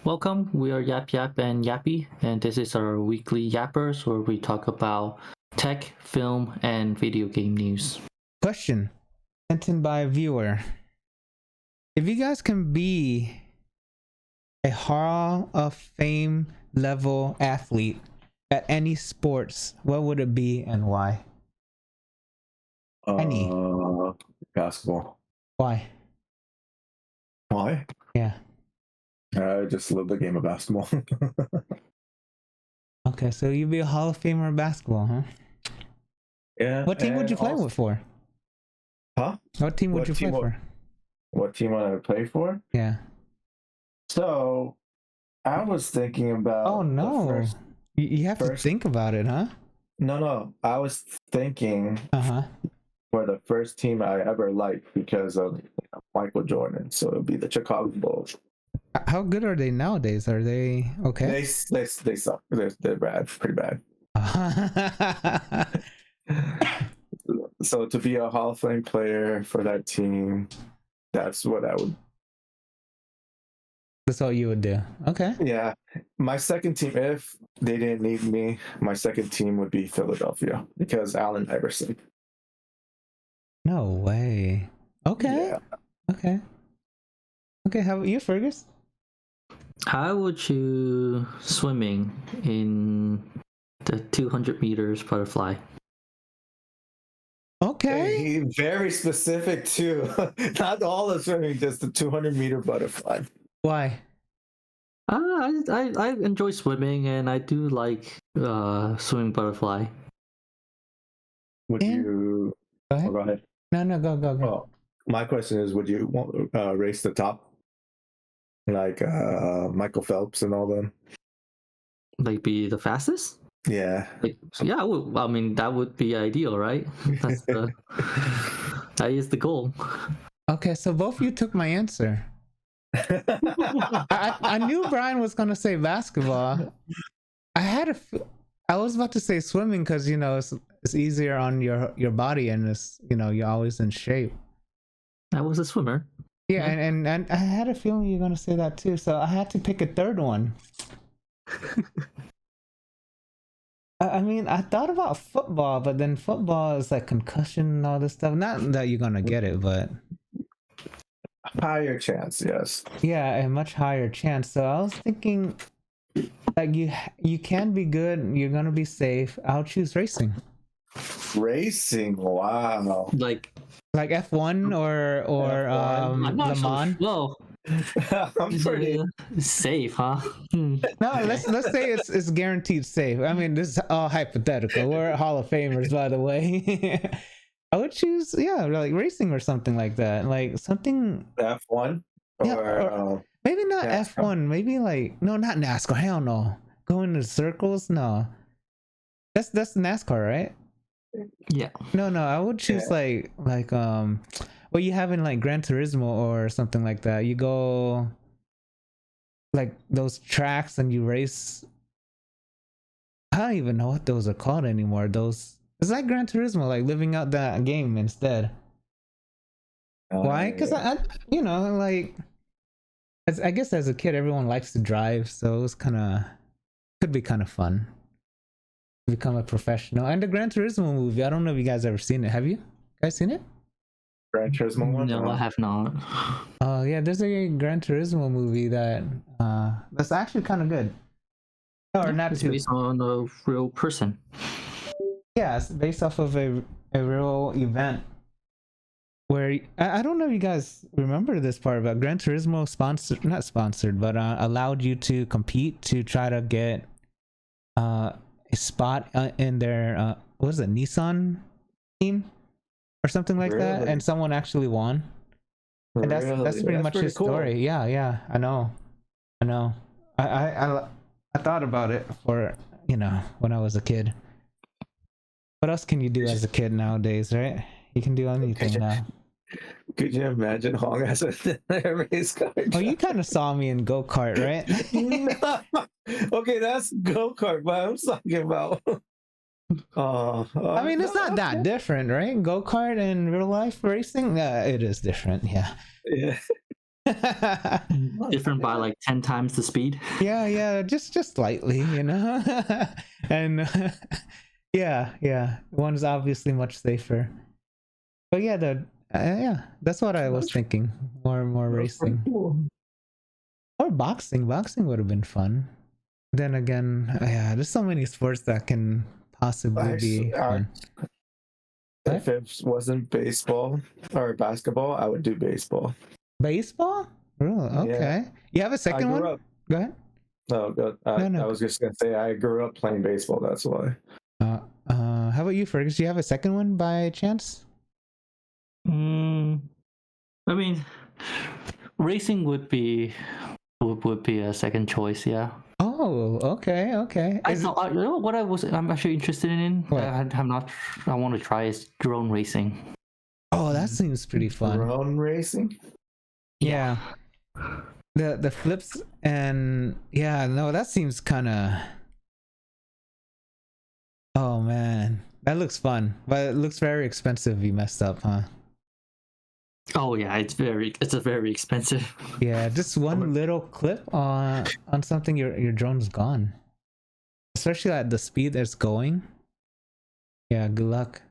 welcome. We are Yap Yap and Yappie, and this is our weekly Yappers where we talk about tech, film, and video game news. Question sent in by a viewer. If you guys can be a Hall of Fame level athlete at any sports, what would it be and why? Any. Basketball. Why? Why? Yeah. I just love the game of basketball. Okay, so you'd be a Hall of Famer in basketball, huh? Yeah. What team would you play with for? Huh? What team would you play for? What team would I play for? Yeah. So, I was thinking about. Oh no! You have to think about it, huh? No. I was thinking. For the first team I ever liked because of Michael Jordan, so it'd be the Chicago Bulls. How good are they nowadays? Are they okay? They suck. They're bad, pretty bad. So to be a Hall of Fame player for that team, that's what I would. That's all you would do. Okay. Yeah, my second team, if they didn't need me, my second team would be Philadelphia because Allen Iverson. No way. Okay. Yeah. Okay. How about you, Fergus? I would choose swimming in the 200 meters butterfly. Okay. Very specific too. Not all the swimming, just the 200-meter butterfly. Why? I enjoy swimming and I do like swimming butterfly. Would you? Go ahead. Oh, go ahead. No, go. Well, my question is, would you want race the top? Like Michael Phelps and all them? Like be the fastest? Yeah. Yeah, I mean, that would be ideal, right? That is the goal. Okay, so both of you took my answer. I knew Brian was gonna say basketball. I was about to say swimming because it's easier on your body and it's you're always in shape. I was a swimmer. Yeah, and I had a feeling you're gonna say that too, so I had to pick a third one. I mean, I thought about football, but then football is like concussion and all this stuff. Not that you're gonna get it, but higher chance, yes. Yeah, a much higher chance. So I was thinking, like you can be good. You're gonna be safe. I'll choose racing. Racing, wow. Like F1 or I'm not Le Mans. No. I'm pretty safe, huh? No, let's say it's guaranteed safe. I mean, this is all hypothetical. We're Hall of Famers, by the way. I would choose, like racing or something like that. Like something F1 or maybe not NASCAR. F1. Maybe like not NASCAR. Hell no. Going in circles, no. That's NASCAR, right? Yeah. No. I would choose like what you have in like Gran Turismo or something like that. You go like those tracks and you race. I don't even know what those are called anymore. It's like Gran Turismo, like living out that game instead. Why? Because I guess as a kid everyone likes to drive, so it could be kind of fun. Become a professional. And the Gran Turismo movie, I don't know if you guys ever seen it. Have you guys seen it? Gran Turismo one? No, I have not. Oh yeah, there's a Gran Turismo movie that's actually kind of good. Or not it's based on a real person. Yeah, it's based off of a real event where I don't know if you guys remember this part, but Gran Turismo not sponsored, but allowed you to compete to try to get a spot in their what is it, Nissan team or something like that, and someone actually won. And that's pretty much his story. Yeah, I know. I thought about it for when I was a kid. What else can you do as a kid nowadays, right? You can do anything now. Could you imagine Hong as a race car? Oh, you kind of saw me in go-kart, right? Okay, that's go-kart, but I'm talking about... I mean, it's not that different, right? Go-kart and real-life racing? It is different, yeah. Different by like 10 times the speed. Yeah, just slightly, you know. And yeah, one's obviously much safer. But yeah, yeah, that's what I was thinking. More racing. Cool. Or boxing. Boxing would have been fun. Then again, yeah, there's so many sports that can possibly be fun. If it wasn't baseball or basketball, I would do baseball. Baseball? Oh, okay. Yeah. You have a second one? Go ahead. No, good. I was just gonna say I grew up playing baseball. That's why. How about you, Fergus? Do you have a second one by chance? I mean, racing would be a second choice. Yeah. Oh, okay. I'm actually interested in. I want to try is drone racing. Oh, that seems pretty fun. Drone racing? Yeah. The flips and yeah, no, that seems kind of. Oh man, that looks fun, but it looks very expensive. You messed up, huh? Oh yeah, it's a very expensive. Yeah, just one little clip on something, your drone's gone. Especially at the speed it's going. Yeah, good luck.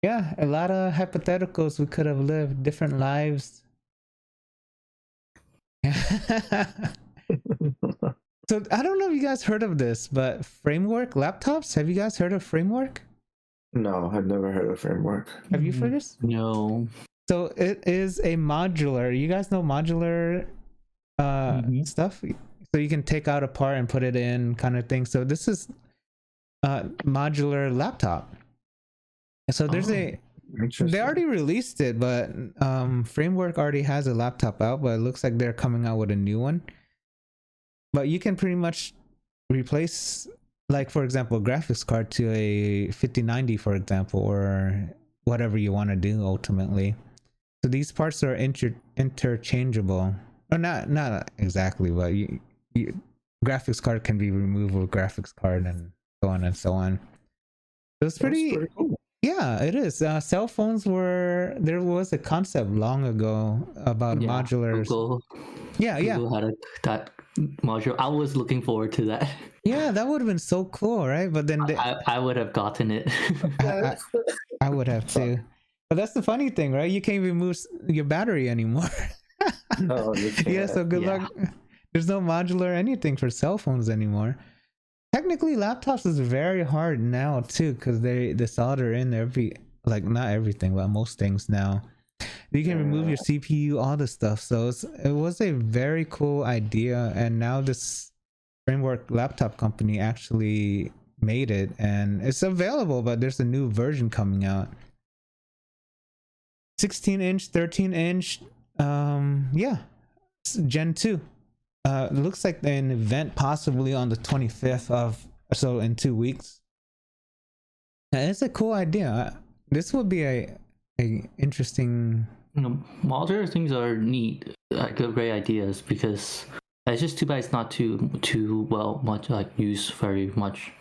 Yeah, a lot of hypotheticals we could have lived, different lives. So I don't know if you guys heard of this, but Framework laptops. Have you guys heard of Framework? No, I've never heard of Framework. Have you, Fergus? No. So it is a modular. You guys know modular stuff? So you can take out a part and put it in, kind of thing. So this is a modular laptop. So there's they already released it, but Framework already has a laptop out, but it looks like they're coming out with a new one. But you can pretty much replace, like, for example, a graphics card to a 5090, for example, or whatever you want to do ultimately. So these parts are interchangeable, or not exactly, but graphics card can be removed with graphics card and so on and so on. So it's pretty cool. Yeah, it is. Cell phones there was a concept long ago about modulars. Google had that module. I was looking forward to that. Yeah, that would have been so cool, right? But then I would have gotten it. I would have too. But that's the funny thing, right? You can't remove your battery anymore. No, you can't. Yeah, so good luck. There's no modular anything for cell phones anymore. Technically, laptops is very hard now too, because they solder in not everything, but most things now. You can remove your CPU, all this stuff. So it was a very cool idea, and now this Framework laptop company actually made it, and it's available. But there's a new version coming out. 16-inch, 13-inch, yeah, Gen 2. It looks like an event possibly on the 25th so in 2 weeks. It's a cool idea. This would be a interesting. Modular things are neat, great ideas, because it's just too bad it's not too much used very much.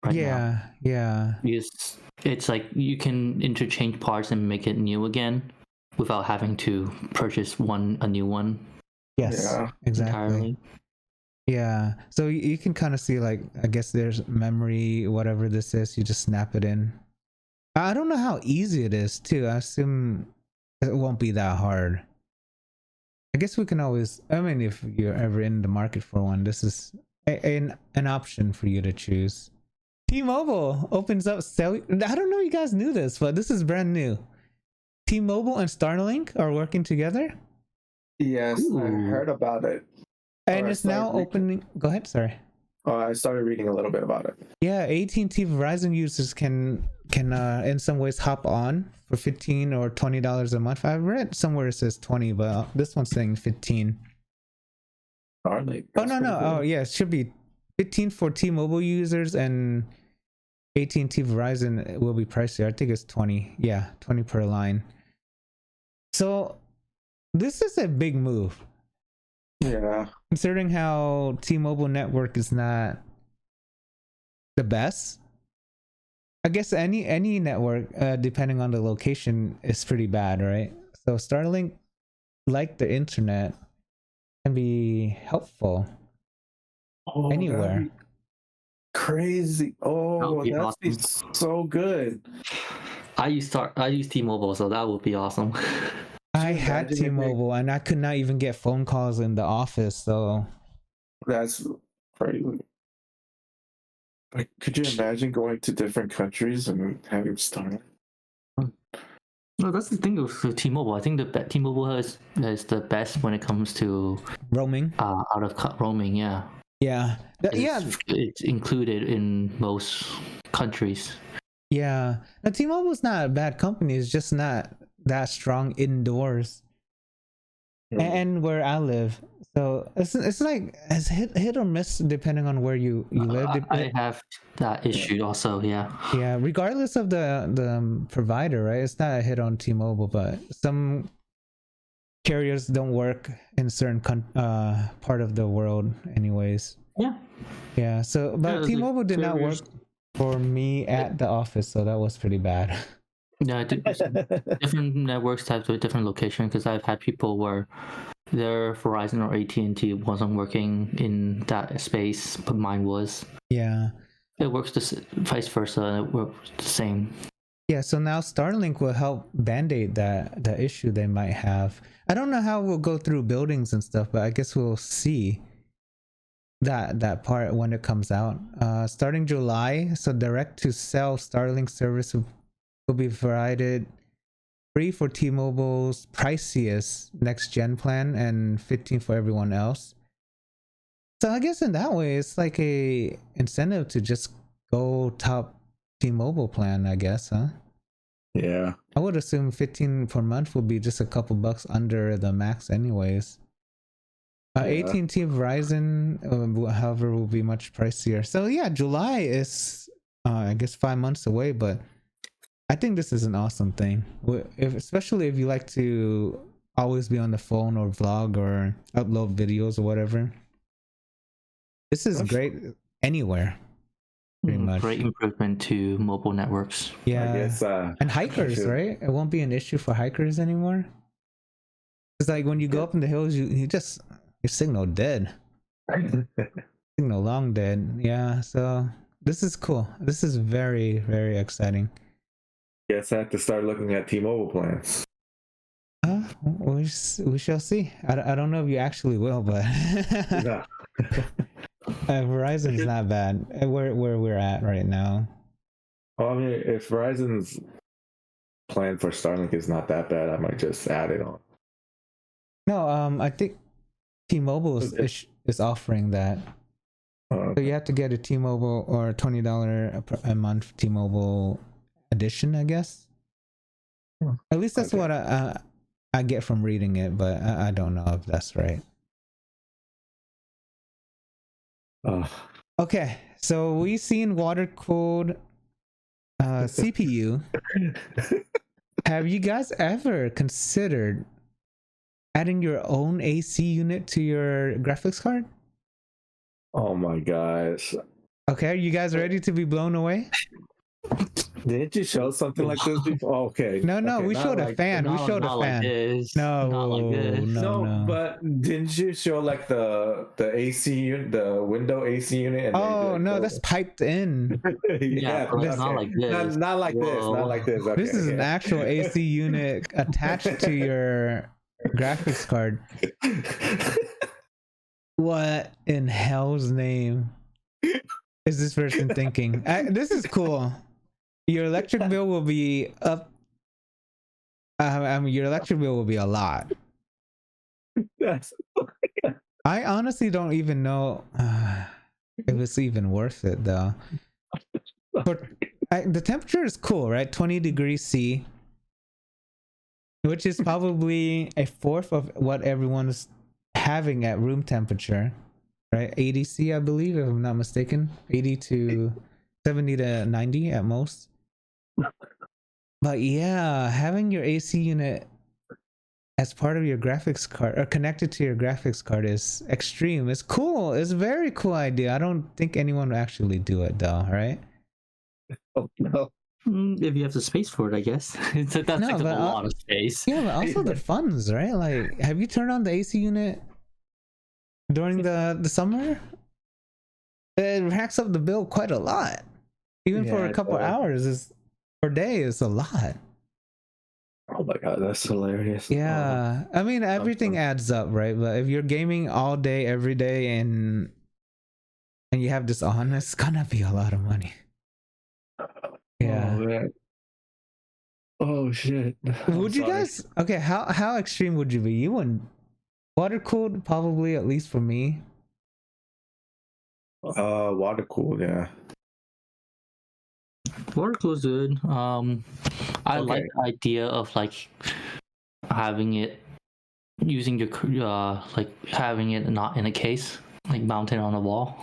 Right now. Yeah. Because it's like you can interchange parts and make it new again without having to purchase a new one. Yes, exactly. Entirely. Yeah, so you can kind of see, like, I guess there's memory, whatever this is, you just snap it in. I don't know how easy it is too. I assume it won't be that hard. I guess we can always, I mean, if you're ever in the market for one, this is an option for you to choose. T-Mobile opens up I don't know if you guys knew this, but this is brand new. T-Mobile and Starlink are working together. Yes, I heard about it. And it's now opening. Go ahead, sorry. Oh, I started reading a little bit about it. Yeah, AT&T Verizon users can in some ways hop on for $15 or $20 a month. I've read somewhere it says 20, but this one's saying 15. Starlink. Oh no. Cool. Oh yeah, it should be 15 for T-Mobile users, and AT&T Verizon will be pricier. I think it's 20. Yeah, 20 per line. So this is a big move. Yeah. Considering how T-Mobile network is not the best. I guess any network, depending on the location, is pretty bad, right? So Starlink like the internet can be helpful anywhere. Crazy. Oh, that'd be so good. I use T-Mobile, so that would be awesome. I had T-Mobile and I could not even get phone calls in the office, so that's crazy. Like, could you imagine going to different countries and having Starlink? No, that's the thing with T-Mobile. I think the T-Mobile is the best when it comes to roaming. Out of roaming, yeah. Yeah. It's included in most countries. Yeah. Now, T-Mobile's not a bad company. It's just not that strong indoors. And where I live, so it's like it's hit or miss depending on where you live. I have that issue also. Yeah, regardless of the provider, right? It's not a hit on T-Mobile, but some carriers don't work in certain part of the world anyways. Yeah, so but T-Mobile did not work for me at the office, so that was pretty bad. Yeah, different networks have a different location, because I've had people where their Verizon or AT&T wasn't working in that space, but mine was. Yeah. It works vice versa. It works the same. Yeah, so now Starlink will help band-aid the issue they might have. I don't know how we'll go through buildings and stuff, but I guess we'll see that part when it comes out. Starting July, so direct-to-cell Starlink service will be provided free for T-Mobile's priciest next-gen plan and $15 for everyone else. So I guess in that way, it's like a incentive to just go top T-Mobile plan, I guess, huh? Yeah. I would assume $15 per month would be just a couple bucks under the max anyways. AT&T Verizon, however, will be much pricier. So yeah, July is, I guess, 5 months away, but I think this is an awesome thing. Especially if you like to always be on the phone or vlog or upload videos or whatever. This is great anywhere. Pretty much. Great improvement to mobile networks. Yeah. I guess, and hikers, right? It won't be an issue for hikers anymore. It's like when you go up in the hills, your signal dead. Signal long dead. Yeah, so this is cool. This is very, very exciting. Guess I have to start looking at T-Mobile plans. We shall see. I don't know if you actually will, but No. Verizon's not bad. Where we're at right now. Well, I mean, if Verizon's plan for Starlink is not that bad, I might just add it on. No, I think T-Mobile is offering that. So you have to get a T-Mobile or $20 a month T-Mobile edition, I guess. At least that's what I get from reading it, but I don't know if that's right. Okay, so we seen water-cooled CPU. Have you guys ever considered adding your own AC unit to your graphics card? Oh my gosh. Okay, are you guys ready to be blown away? Didn't you show something like this before? Oh, okay. No, okay, we showed a fan. We showed a fan. No, but didn't you show like the AC unit, the window AC unit? And no, that's piped in. Yeah, not like this. Not like this. Not like this. Okay, this is an actual AC unit attached to your graphics card. What in hell's name is this person thinking? This is cool. Your electric bill will be up. Your electric bill will be a lot. Yes. I honestly don't even know if it's even worth it, though. But the temperature is cool, right? 20 degrees C, which is probably a fourth of what everyone's having at room temperature, right? 80 C, I believe, if I'm not mistaken. 80 to 70 to 90 at most. But yeah, having your AC unit as part of your graphics card or connected to your graphics card is extreme. It's cool. It's a very cool idea. I don't think anyone would actually do it though, right? Oh, no. If you have the space for it, I guess. That's like a lot of space. Yeah, but also the funds, right? Like, have you turned on the AC unit during the summer? It racks up the bill quite a lot. Even for a couple hours per day is a lot. Oh my god, that's hilarious. Yeah, I mean everything adds up, right? But if you're gaming all day, every day, and you have this on, it's gonna be a lot of money. Yeah. Oh, man. Oh shit. Would you guys? Okay, how extreme would you be? You wouldn't. Water cooled, probably, at least for me. Water cooled, yeah. Water cooled is good. I like the idea of like having it using your like having it not in a case, like mounted on a wall.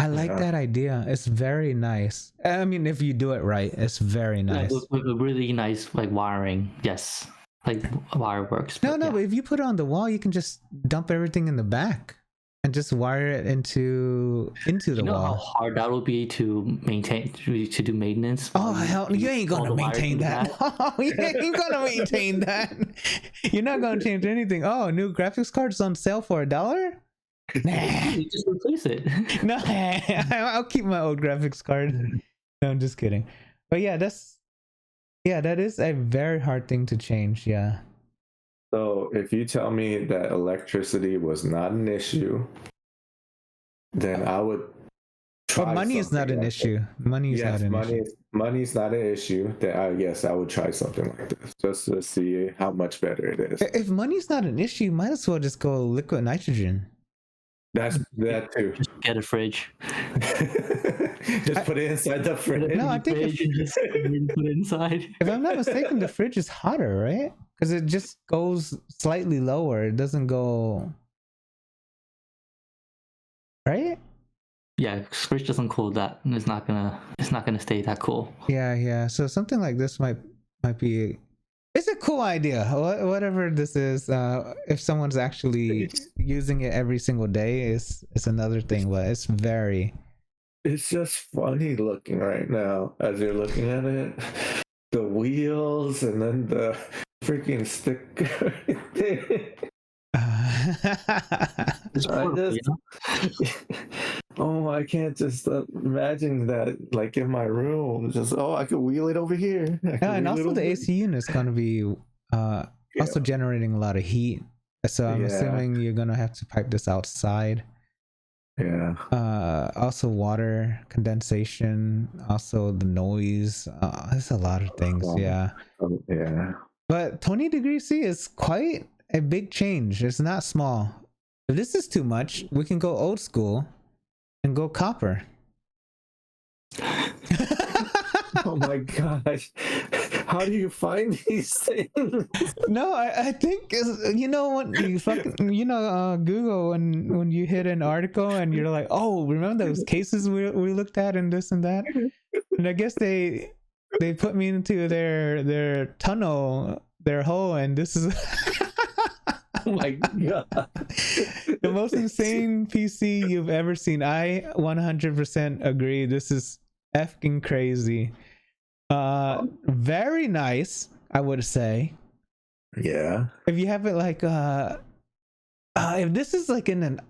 I like that idea. It's very nice. I mean, if you do it right, it's very nice. With a really nice like wiring, yes, like wire works. But if you put it on the wall, you can just dump everything in the back and just wire it into the wall. How hard that would be to maintain, to do maintenance? Oh hell, you ain't gonna maintain that. You ain't gonna maintain that. You're not gonna change anything. Oh, new graphics card's on sale for $1. Nah, you just replace it. No, I'll keep my old graphics card. No, I'm just kidding. But yeah, that is a very hard thing to change. Yeah. So if you tell me that electricity was not an issue, then I would. But money is not an issue. Money is not an issue. Money's not an issue. Then I would try something like this just to see how much better it is. If money's not an issue, you might as well just go liquid nitrogen. That's that too. Just get a fridge. Just put it inside the fridge. No, I think just put it inside. If I'm not mistaken, the fridge is hotter, right? Because it just goes slightly lower. It doesn't go right. Yeah, fridge doesn't cool that. It's not gonna stay that cool. Yeah. So something like this might be. It's a cool idea. Whatever this is, if someone's actually using it every single day, is another thing. But it's very. It's just funny looking right now as you're looking at it. The wheels and then the freaking sticker. I can't just imagine that like in my room. Just I could wheel it over here. And also the AC unit is gonna be also generating a lot of heat. So I'm assuming you're gonna have to pipe this outside. Yeah. Also water condensation. Also the noise. There's a lot of things. Yeah. But 20 degrees C is quite a big change. It's not small. If this is too much, we can go old school and go copper. Oh my gosh. How do you find these things? No, I think you know what you fucking Google when you hit an article and you're like, oh, remember those cases we looked at and this and that? And I guess they put me into their tunnel, their hole, and this is oh my god. The most insane PC you've ever seen. I 100% agree. This is effing crazy. Very nice, I would say. Yeah. If you have it like if this is like in an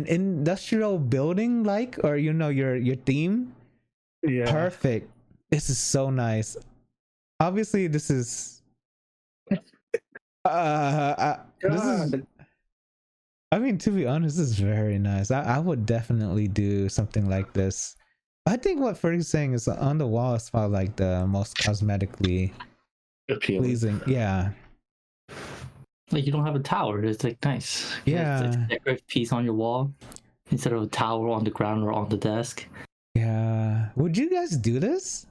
industrial building, like, or your theme, perfect. This is so nice. Obviously this is I mean, to be honest, this is very nice. I would definitely do something like this. I think what Fergie's is saying is on the wall is probably like the most cosmetically pleasing. Yeah. Like you don't have a tower. It's like nice. Yeah. It's a decorative piece on your wall instead of a tower on the ground or on the desk. Yeah. Would you guys do this?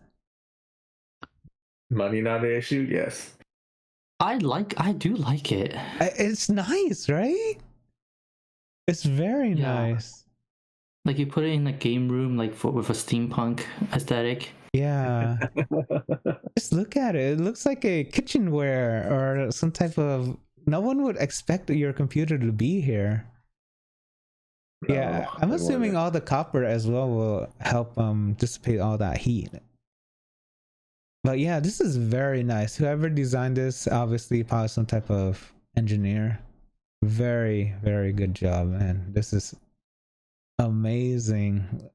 Money not an issue? Yes. I do like it. It's nice, right? It's very nice. Like you put it in a game room, like with a steampunk aesthetic. Yeah. Just look at it. It looks like a kitchenware or some type of. No one would expect your computer to be here. Yeah, I'm assuming all the copper as well will help dissipate all that heat. But yeah, this is very nice. Whoever designed this, obviously probably some type of engineer. Very, very good job, man. This is amazing.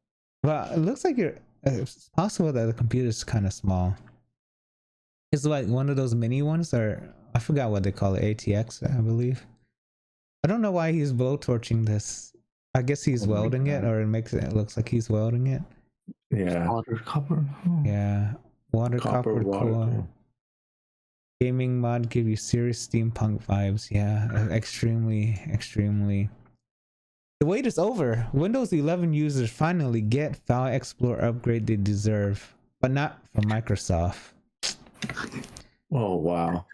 Well, it looks like it's possible that the computer is kind of small. It's like one of those mini ones, or I forgot what they call it, ATX, I believe. I don't know why he's blowtorching this. I guess he's welding it, or it looks like he's welding it. Yeah. Water copper. Yeah. Water copper core. Gaming mod give you serious steampunk vibes. Yeah, extremely, extremely. The wait is over. Windows 11 users finally get File Explorer upgrade they deserve, but not from Microsoft. Oh wow.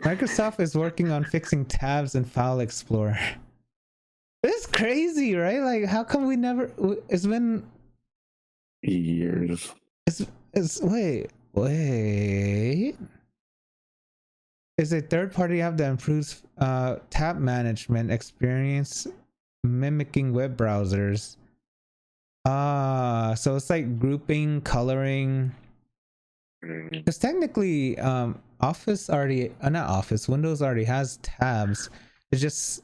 Microsoft is working on fixing tabs in File Explorer. It's crazy, right? Like, how come we never? It's been years. It's wait. It's a third-party app that improves tab management experience, mimicking web browsers. So it's like grouping, coloring. Because technically, Office already, not Office, Windows already has tabs. It's just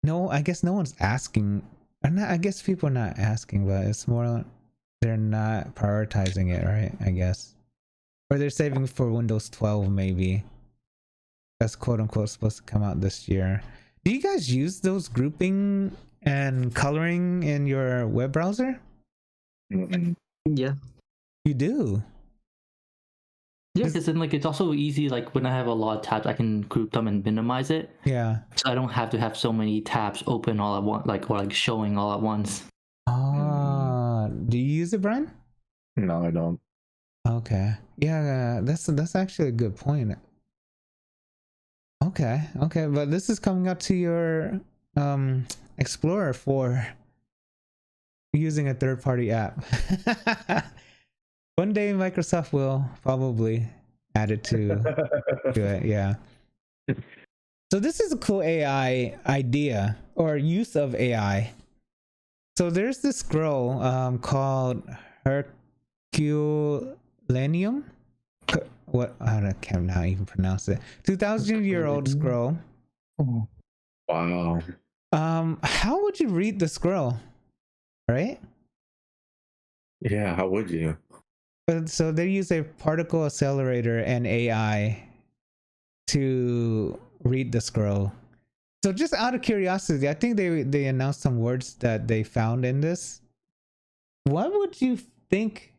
I guess no one's asking. Or not, I guess people are not asking, but it's more they're not prioritizing it, right? I guess, or they're saving for Windows 12 maybe. That's quote unquote supposed to come out this year. Do you guys use those grouping and coloring in your web browser? Yeah. You do? Yeah, because then it's also easy. Like when I have a lot of tabs, I can group them and minimize it. Yeah. So I don't have to have so many tabs open all at once, or showing all at once. Do you use it, Brian? No, I don't. Okay. Yeah, that's actually a good point. Okay, but this is coming up to your Explorer for using a third-party app. One day Microsoft will probably add it to it, yeah. So this is a cool AI idea or use of AI. So there's this scroll called Herculaneum. I can't now even pronounce it. 2,000-year-old scroll. Wow. How would you read the scroll? Right? Yeah, how would you? So they use a particle accelerator and AI to read the scroll. So just out of curiosity, I think they announced some words that they found in this. What would you think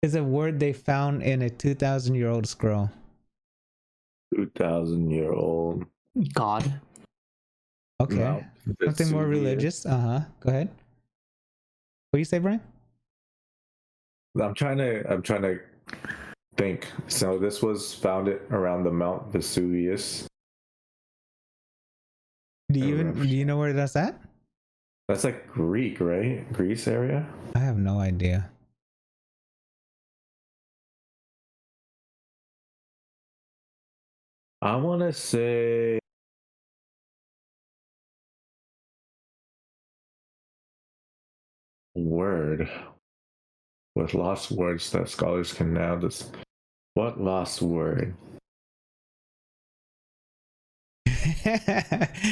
is a word they found in a 2,000-year-old scroll? 2,000-year-old. God. Okay. No, something more religious. Go ahead. What do you say, Brian? I'm trying to think. So this was founded around the Mount Vesuvius. Do you know where that's at? That's like Greek, right? Greece area? I have no idea. I want to say word with lost words that scholars can now just. What lost word?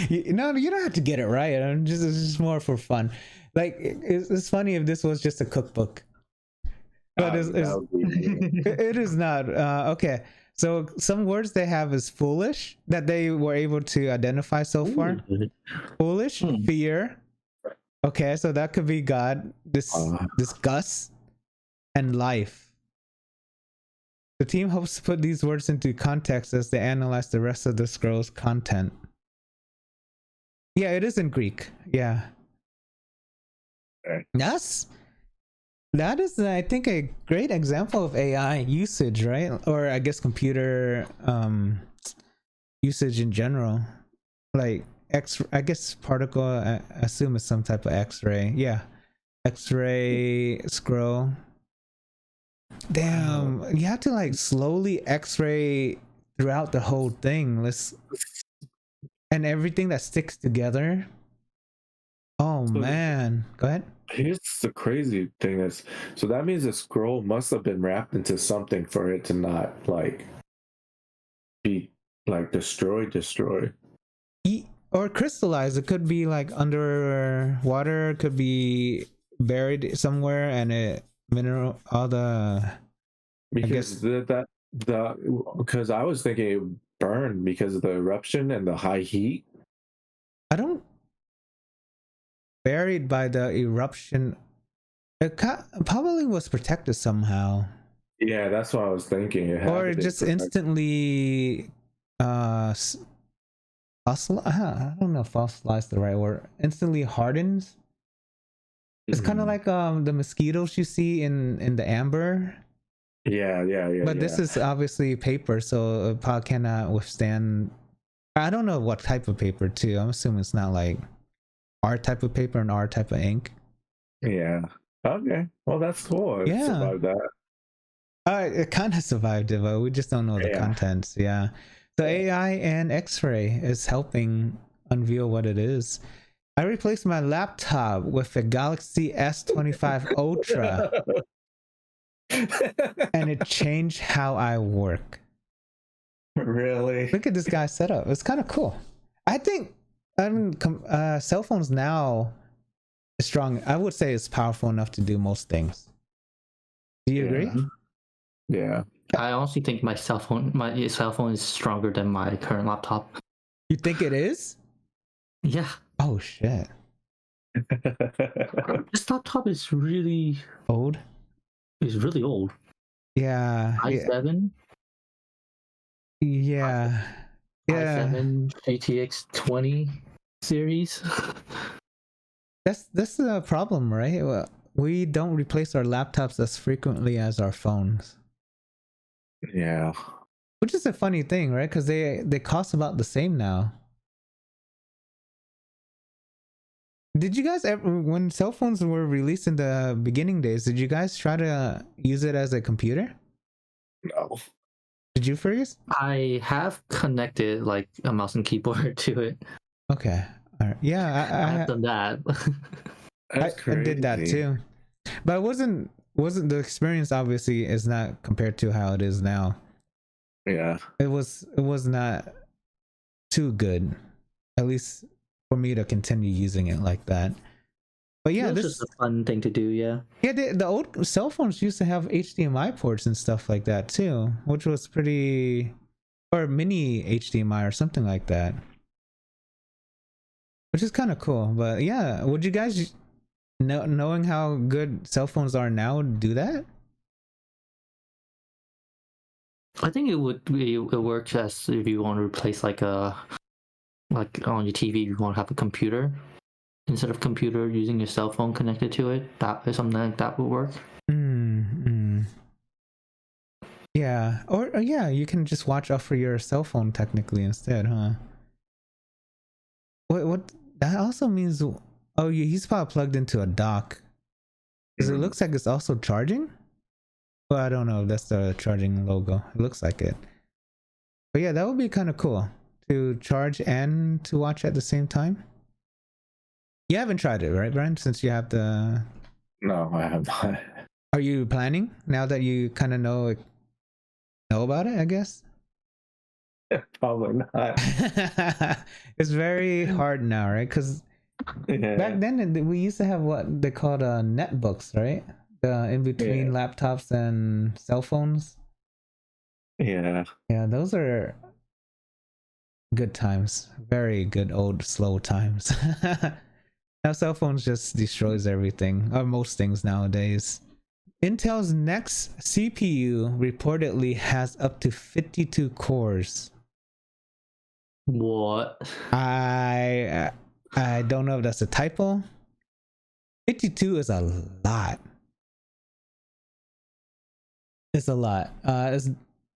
You don't have to get it right. It's just more for fun. Like it's funny if this was just a cookbook, but it is not. Okay, so some words they have is foolish that they were able to identify so far. Foolish, fear. Okay, so that could be God. Disgust, and life. The team hopes to put these words into context as they analyze the rest of the scroll's content. Yeah, it is in Greek. Yeah. Okay. That is, I think, a great example of AI usage, right? Or I guess computer usage in general. Like I guess particle, I assume it's some type of X-ray. Yeah. X-ray scroll. Damn, you have to slowly X-ray throughout the whole thing. And everything that sticks together. Oh man, go ahead. Here's the crazy thing is, so that means the scroll must have been wrapped into something for it to not like be like destroyed. Or crystallized. It could be like under water, could be buried somewhere, and it mineral all the. Because because I was thinking it burned because of the eruption and the high heat. I don't. Buried by the eruption, it probably was protected somehow. Yeah, that's what I was thinking. Or it just instantly fossil. I don't know if fossilized the right word. Instantly hardens. It's kind of like the mosquitoes you see in the amber. Yeah. But this is obviously paper, so it probably cannot withstand. I don't know what type of paper too. I'm assuming it's not like our type of paper and our type of ink. Yeah. Okay. Well, that's cool. It survived that. It kind of survived it, but we just don't know the contents. Yeah. So AI and X-ray is helping unveil what it is. I replaced my laptop with a Galaxy S25 Ultra. And it changed how I work. Really? Look at this guy's setup. It's kind of cool. I think cell phones now is strong. I would say it's powerful enough to do most things. Do you agree? Yeah. I honestly think my cell phone is stronger than my current laptop. You think it is? Yeah. Oh shit. This laptop is really old. It's really old. Yeah. i7. Yeah. i7 ATX 20 series. That's the problem, right? Well, we don't replace our laptops as frequently as our phones. Yeah. Which is a funny thing, right? Because they cost about the same now. Did you guys ever, when cell phones were released in the beginning days, did you guys try to use it as a computer? No. Did you, Fergus? I have connected like a mouse and keyboard to it. Okay. All right. Yeah, I have done that. I did that too, but it wasn't the experience. Obviously, is not compared to how it is now. Yeah. It was not too good, at least for me to continue using it like that. But yeah, this is a fun thing to do. Yeah. Yeah, the old cell phones used to have HDMI ports and stuff like that too, which was pretty, or mini HDMI or something like that, which is kind of cool. But yeah, would you guys, knowing how good cell phones are now, do that? I think it works as if you want to replace like on your TV, you want to have a computer. Instead of computer, using your cell phone connected to it, something like that would work. Yeah, or yeah, you can just watch off for your cell phone technically instead, huh? What that also means? Oh, he's probably plugged into a dock, because it looks like it's also charging. Well, I don't know if that's the charging logo. It looks like it. But yeah, that would be kind of cool to charge and to watch at the same time. You haven't tried it, right, Brian? Since you have the... No, I have not. Are you planning now that you kind of know about it, I guess? Probably not. It's very hard now, right? Because back then we used to have what they called netbooks, right? In between laptops and cell phones. Yeah, those are good times. Very good old slow times. Now cell phones just destroys everything, or most things nowadays. Intel's next CPU reportedly has up to 52 cores. What? I don't know if that's a typo. 52 is a lot. It's a lot. It's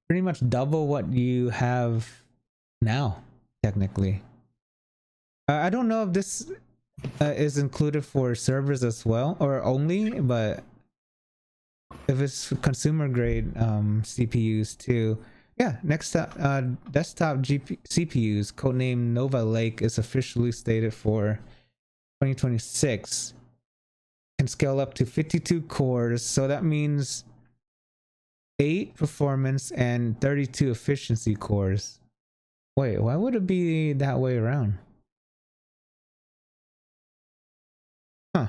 pretty much double what you have now, technically. I don't know if this is included for servers as well, or only, but if it's consumer grade CPUs too. Yeah, next up, desktop CPUs, codenamed Nova Lake, is officially slated for 2026 can scale up to 52 cores. So that means 8 performance and 32 efficiency cores. Wait, why would it be that way around? Huh.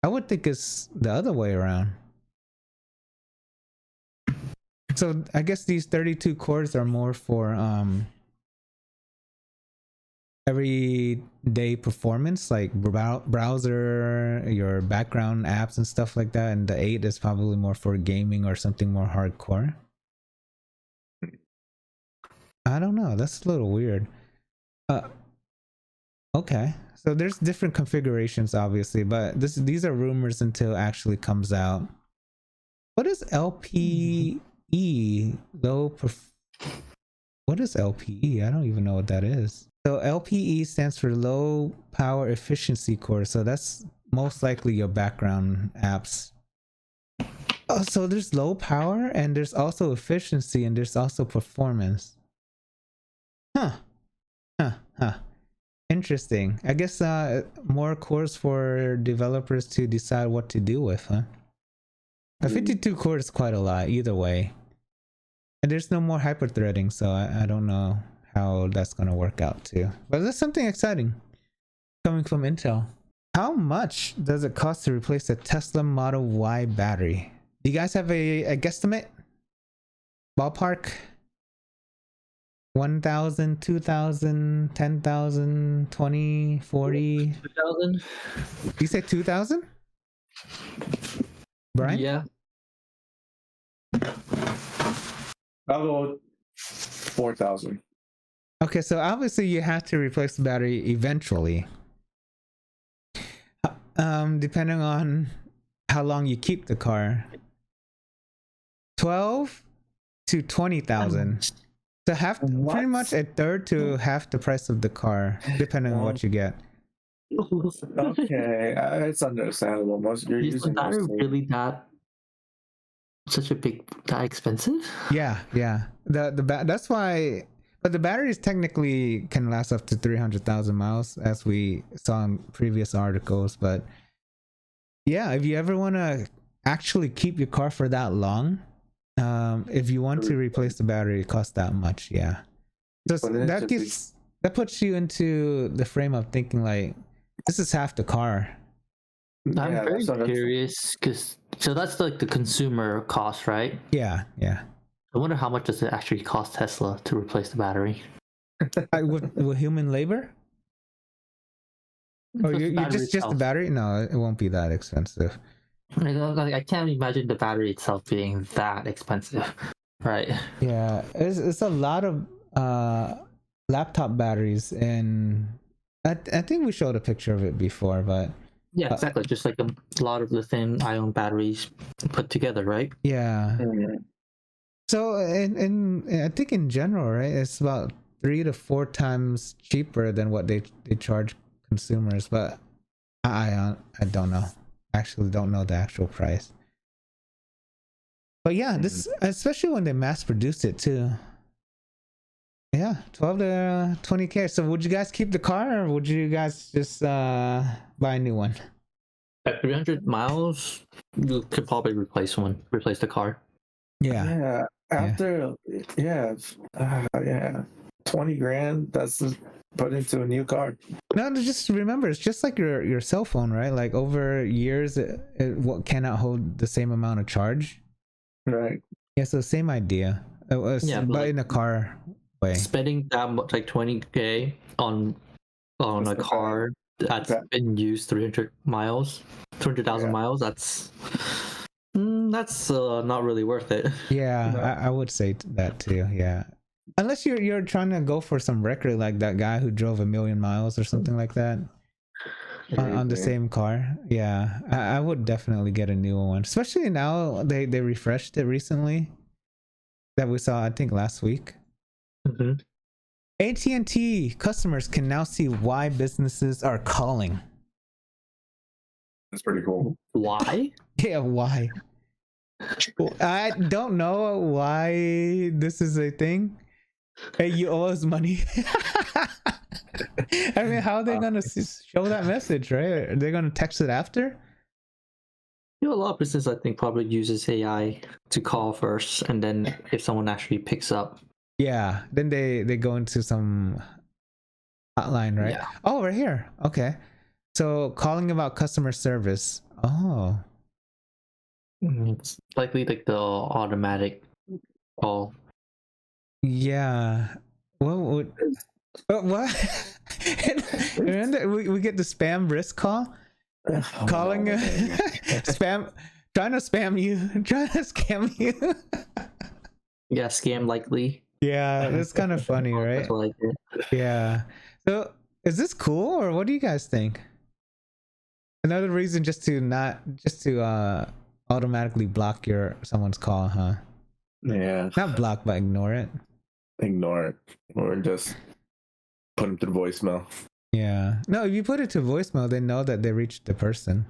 I would think it's the other way around. So I guess these 32 cores are more for everyday performance, like browser, your background apps and stuff like that, and the 8 is probably more for gaming or something more hardcore. I don't know, that's a little weird. Okay, so there's different configurations obviously, but these are rumors until it actually comes out. What is LPE? What is LPE? I don't even know what that is. So LPE stands for low power efficiency core. So that's most likely your background apps. Oh, so there's low power and there's also efficiency and there's also performance. Huh. Interesting. I guess more cores for developers to decide what to do with, huh? A 52 core is quite a lot either way. And there's no more hyper-threading, so I don't know how that's going to work out too. But that's something exciting coming from Intel. How much does it cost to replace a Tesla Model Y battery? Do you guys have a guesstimate? Ballpark? 1,000, 2,000, 10,000, 20, 40? 2,000? You said 2,000? Brian? Yeah. I'll go 4,000. Okay, so obviously you have to replace the battery eventually. Depending on how long you keep the car. 12 to 20,000. So pretty much a third to half the price of the car, depending on what you get. Okay, it's understandable. You're Is the using battery those really that expensive? Yeah. That's why. But the batteries technically can last up to 300,000 miles, as we saw in previous articles. But yeah, if you ever want to actually keep your car for that long, if you want to replace the battery, it costs that much. Yeah. So that puts you into the frame of thinking like, this is half the car. I'm very curious because that's like the consumer cost, right? Yeah. I wonder how much does it actually cost Tesla to replace the battery? With human labor? Or just the battery? No, it won't be that expensive. I can't imagine the battery itself being that expensive, right? Yeah, it's a lot of laptop batteries, and I think we showed a picture of it before, but yeah, exactly. Just like a lot of lithium-ion batteries put together, right? Yeah. So, and I think in general, right, it's about 3 to 4 times cheaper than what they charge consumers. But I don't know. Actually, don't know the actual price. But yeah, this especially when they mass produce it too. Yeah, 12 to 20K. So would you guys keep the car, or would you guys just buy a new one? At 300 miles, you could probably replace the car. Yeah. After 20 grand, that's just put into a new car. No, just remember, it's just like your cell phone, right? Like over years, it cannot hold the same amount of charge. Right. Yeah, so same idea. But like, in a car way. Spending that much, like 20K on a car that's been used 300,000 miles, that's not really worth it. Yeah, I would say that too. Yeah, unless you're trying to go for some record like that guy who drove 1 million miles or something like that on the same car. Yeah, I would definitely get a newer one, especially now they refreshed it recently that we saw, I think, last week. AT&T customers can now see why businesses are calling. That's pretty cool. Why? Yeah, why? I don't know why this is a thing. Hey, you owe us money. I mean, how are they gonna show that message, right? Are they gonna text it after? A lot of business, I think, probably uses AI to call first, and then if someone actually picks up, yeah, then they go into some hotline, right? Yeah. Oh, right here. Okay, so calling about customer service. Oh, it's likely like the automatic call. yeah. What? Remember we get the spam risk call. Calling spam, trying to spam you, trying to scam you. Yeah, scam likely. Yeah, that's kind of funny, right? Yeah. So is this cool, or what do you guys think? Another reason just to automatically block someone's call, huh? Yeah. Not block, but ignore it. Ignore it, or just put them to the voicemail. Yeah. No, if you put it to voicemail, they know that they reached the person.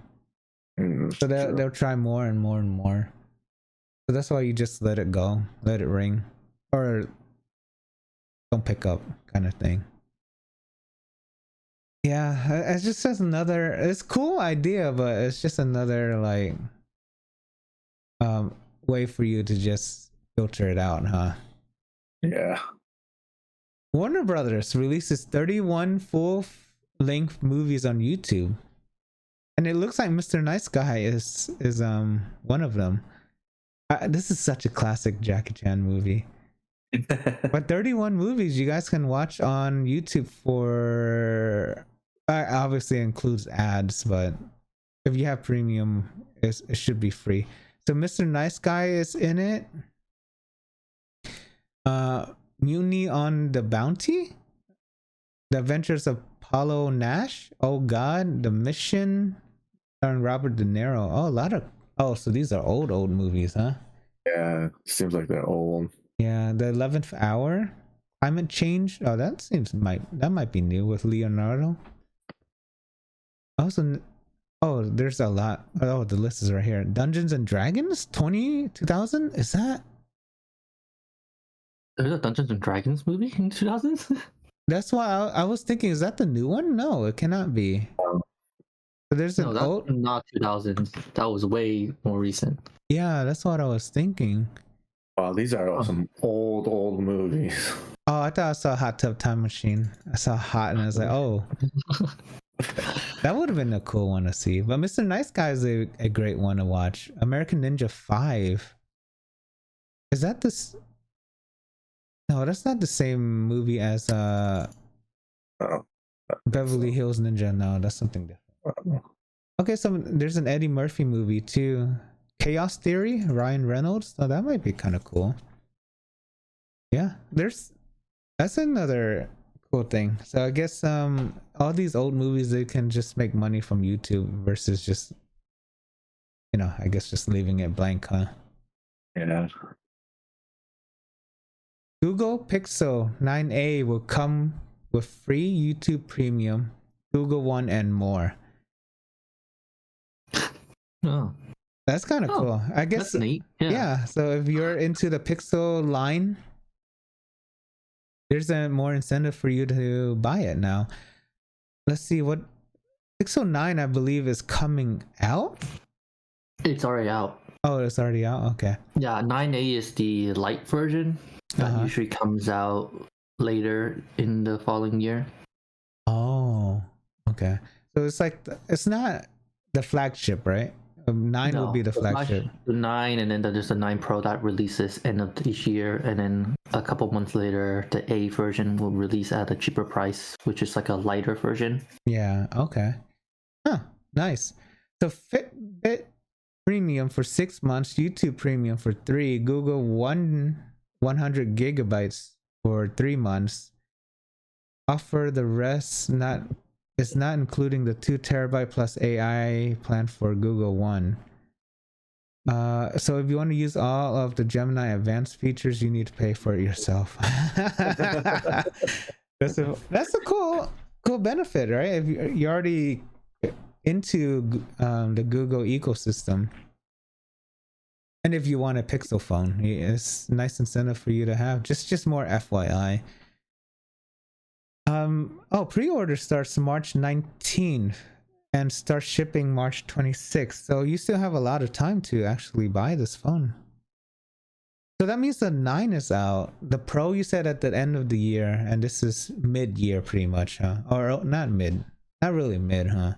So they'll try more and more and more. So that's why you just let it go, let it ring, or don't pick up, kind of thing. Yeah, it's just another. It's a cool idea, but it's just another like way for you to just filter it out, huh? Yeah. Warner Brothers releases 31 full-length movies on YouTube, and it looks like Mr. Nice Guy is one of them. This is such a classic Jackie Chan movie. But 31 movies you guys can watch on YouTube for. Obviously includes ads, but if you have premium, it should be free. So Mr. Nice Guy is in it. Mutiny on the Bounty, The Adventures of Paulo Nash, Oh God, The Mission, starring Robert De Niro. Oh, a lot of. Oh, so these are old movies, huh? Yeah, seems like they're old. Yeah, The 11th Hour, Climate Change. Oh, that might be new with Leonardo. Also, oh, there's a lot. Oh, the list is right here. Dungeons and Dragons 2000. Is that? There's a Dungeons and Dragons movie in 2000s? That's why I was thinking, is that the new one? No, it cannot be. But there's an old. Not 2000s. That was way more recent. Yeah, that's what I was thinking. Wow, these are some old movies. Oh, I thought I saw Hot Tub Time Machine. I saw Hot and I was like, oh. That would have been a cool one to see. But Mr. Nice Guy is a great one to watch. American Ninja 5. Is that this? No, that's not the same movie as Beverly Hills Ninja. No, that's something different. Okay, so there's an Eddie Murphy movie too. Chaos Theory, Ryan Reynolds. Oh, that might be kind of cool. Yeah, that's another cool thing. So I guess all these old movies, they can just make money from YouTube versus just, I guess just leaving it blank, huh? Yeah. Google Pixel 9a will come with free YouTube Premium, Google One, and more. Oh, that's kind of cool. I guess. That's neat. Yeah. So if you're into the Pixel line, there's a more incentive for you to buy it now. Let's see what Pixel 9, I believe, is coming out. It's already out. Oh, it's already out. Okay. Yeah, 9A is the light version that usually comes out later in the following year. Oh, okay. So it's like it's not the flagship, right? 9 will be the flagship. The 9, and then there's the 9 Pro that releases end of this year, and then a couple months later, the A version will release at a cheaper price, which is like a lighter version. Yeah. Okay. Huh. Nice. So Fitbit Premium for 6 months, YouTube Premium for 3, Google 100 gigabytes for 3 months. Offer the rest it's not including the 2 terabyte plus AI plan for Google One. So if you want to use all of the Gemini advanced features, you need to pay for it yourself. That's a cool benefit, right? If you're already into the Google ecosystem, and if you want a Pixel phone, it's a nice incentive for you to have. Just more FYI. Pre-order starts March 19th and starts shipping March 26th. So you still have a lot of time to actually buy this phone. So that means the 9 is out. The Pro you said at the end of the year, and this is mid-year pretty much, huh? Or not mid. Not really mid, huh?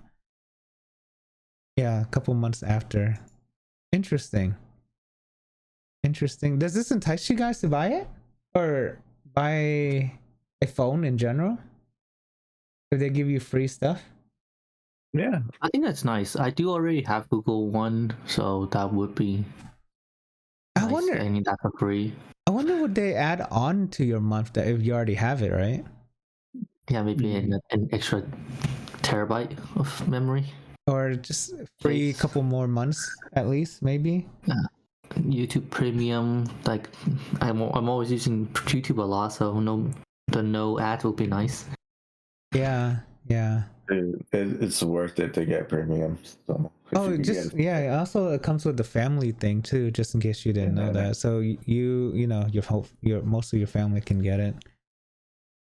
Yeah, a couple months after. Interesting. Interesting. Does this entice you guys to buy it? Or buy a phone in general? If they give you free stuff? Yeah. I think that's nice. I do already have Google One, so that would be I nice. wonder. I need that for free. I wonder would they add on to your month that if you already have it, right? Yeah, maybe an extra terabyte of memory. Or just free Space. couple more months at least, maybe. Yeah. YouTube Premium, like I'm always using YouTube a lot, so no ads will be nice. Yeah. It's worth it to get premium. So Also it comes with the family thing too, just in case you didn't know that. So you know your most of your family can get it.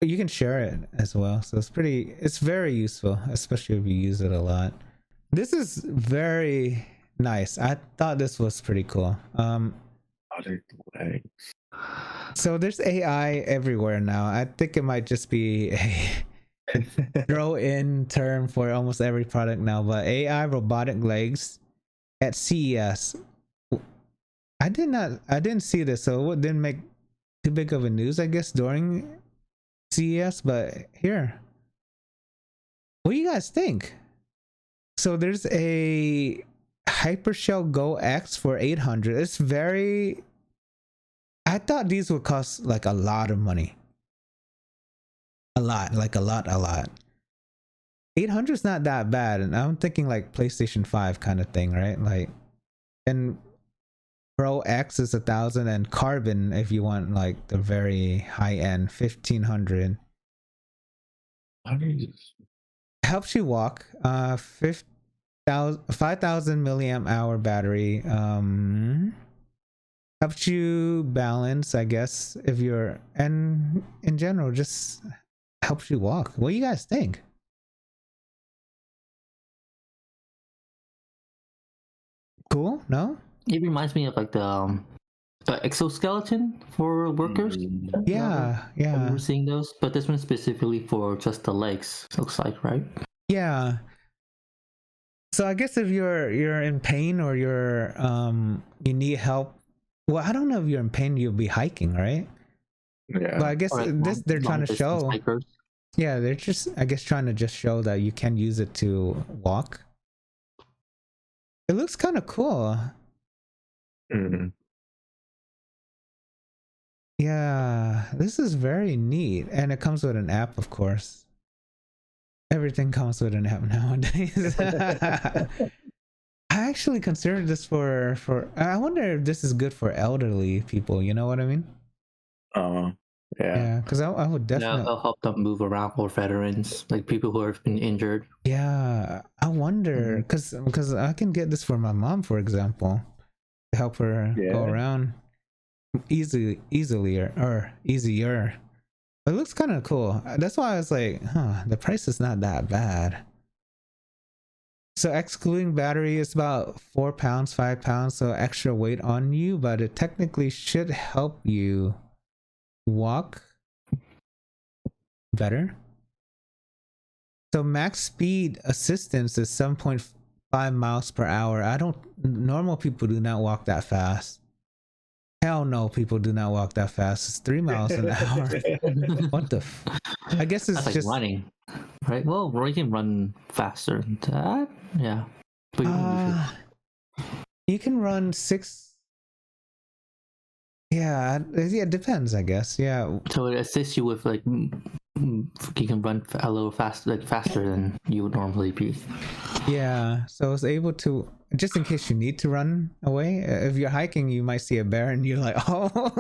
But you can share it as well. So it's very useful, especially if you use it a lot. This is very nice. I thought this was pretty cool. So there's AI everywhere now. I think it might just be a throw in term for almost every product now, but AI robotic legs at CES. I didn't see this, so it didn't make too big of a news, I guess, during CES, but here. What do you guys think? So there's a Hypershell Go X for 800. It's very... I thought these would cost like a lot of money. A lot. 800 is not that bad, and I'm thinking like PlayStation 5 kind of thing, right? Like, and Pro X is 1,000, and Carbon, if you want like the very high end, 1,500. Helps you walk. 5,000 milliamp hour battery. Helps you balance, I guess, if you're, and in general, just helps you walk. What do you guys think? Cool? No? It reminds me of like the exoskeleton for workers. Yeah. I remember seeing those, but this one specifically for just the legs, looks like, right? Yeah. So I guess if you're in pain or you're you need help. Well, I don't know if you're in pain, you'll be hiking, right? Yeah. But I guess they're trying to show. Hikers. Yeah, they're just, I guess, trying to just show that you can use it to walk. It looks kind of cool. Mm-hmm. Yeah, this is very neat, and it comes with an app, of course. Everything comes with an app nowadays. I actually considered this for. I wonder if this is good for elderly people. You know what I mean? Yeah. Because I would definitely. Yeah, it'll help them move around, or veterans, like people who have been injured. Yeah, I wonder because I can get this for my mom, for example, to help her go around easier. It looks kind of cool. That's why I was like, the price is not that bad. So excluding battery, it's about 4 pounds, 5 pounds, so extra weight on you, but it technically should help you walk better. So max speed assistance is 7.5 miles per hour. Normal people do not walk that fast. Hell no, people do not walk that fast. It's 3 miles an hour. What the I guess it's That's just like running, right? Well, we can run faster than that. Yeah. But you can run 6. Yeah, it depends, I guess. Yeah. So it assists you with like you can run a little faster than you would normally be. Yeah, so it's able to, just in case you need to run away. If you're hiking, you might see a bear and you're like, oh.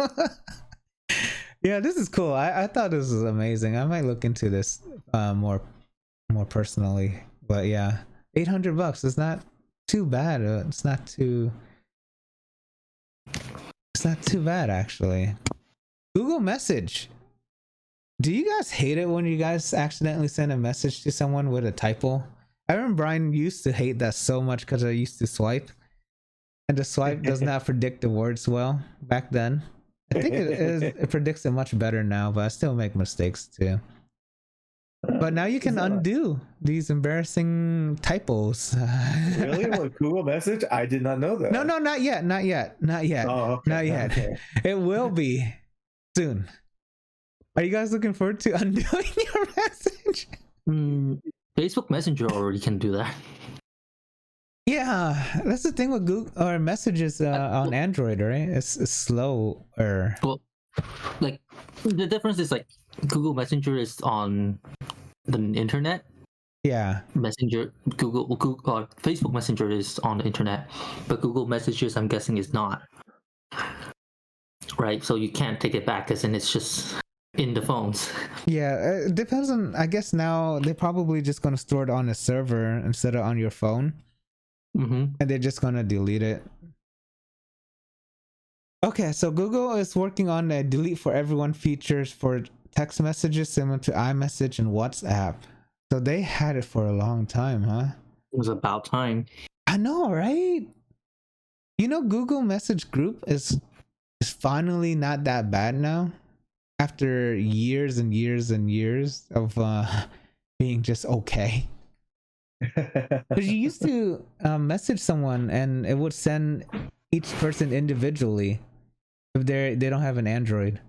Yeah, this is cool. I thought this was amazing. I might look into this more personally. But yeah, $800. It's not too bad. It's not too bad, actually. Google Message. Do you guys hate it when you guys accidentally send a message to someone with a typo? I remember Brian used to hate that so much because I used to swipe, and the swipe does not predict the words well back then. I think it predicts it much better now, but I still make mistakes too. But now you can undo these embarrassing typos. Really? What, Google Message? I did not know that. No, not yet. Oh, okay. Not yet. Okay. It will be soon. Are you guys looking forward to undoing your message? Facebook Messenger already can do that. Yeah, that's the thing with Google or messages on Android, right? It's slower. Well, like the difference is like Google Messenger is on the internet. Yeah. Messenger, Google Facebook Messenger is on the internet, but Google Messages, I'm guessing, is not. Right, so you can't take it back because then it's just in the phones. Yeah, it depends on. I guess now they're probably just gonna store it on a server instead of on your phone, and they're just gonna delete it. Okay, so Google is working on a delete for everyone features for text messages similar to iMessage and WhatsApp. So they had it for a long time, huh? It was about time. I know, right? You know, Google Message Group is finally not that bad now. After years and years and years of being just okay. Because you used to message someone and it would send each person individually if they don't have an Android.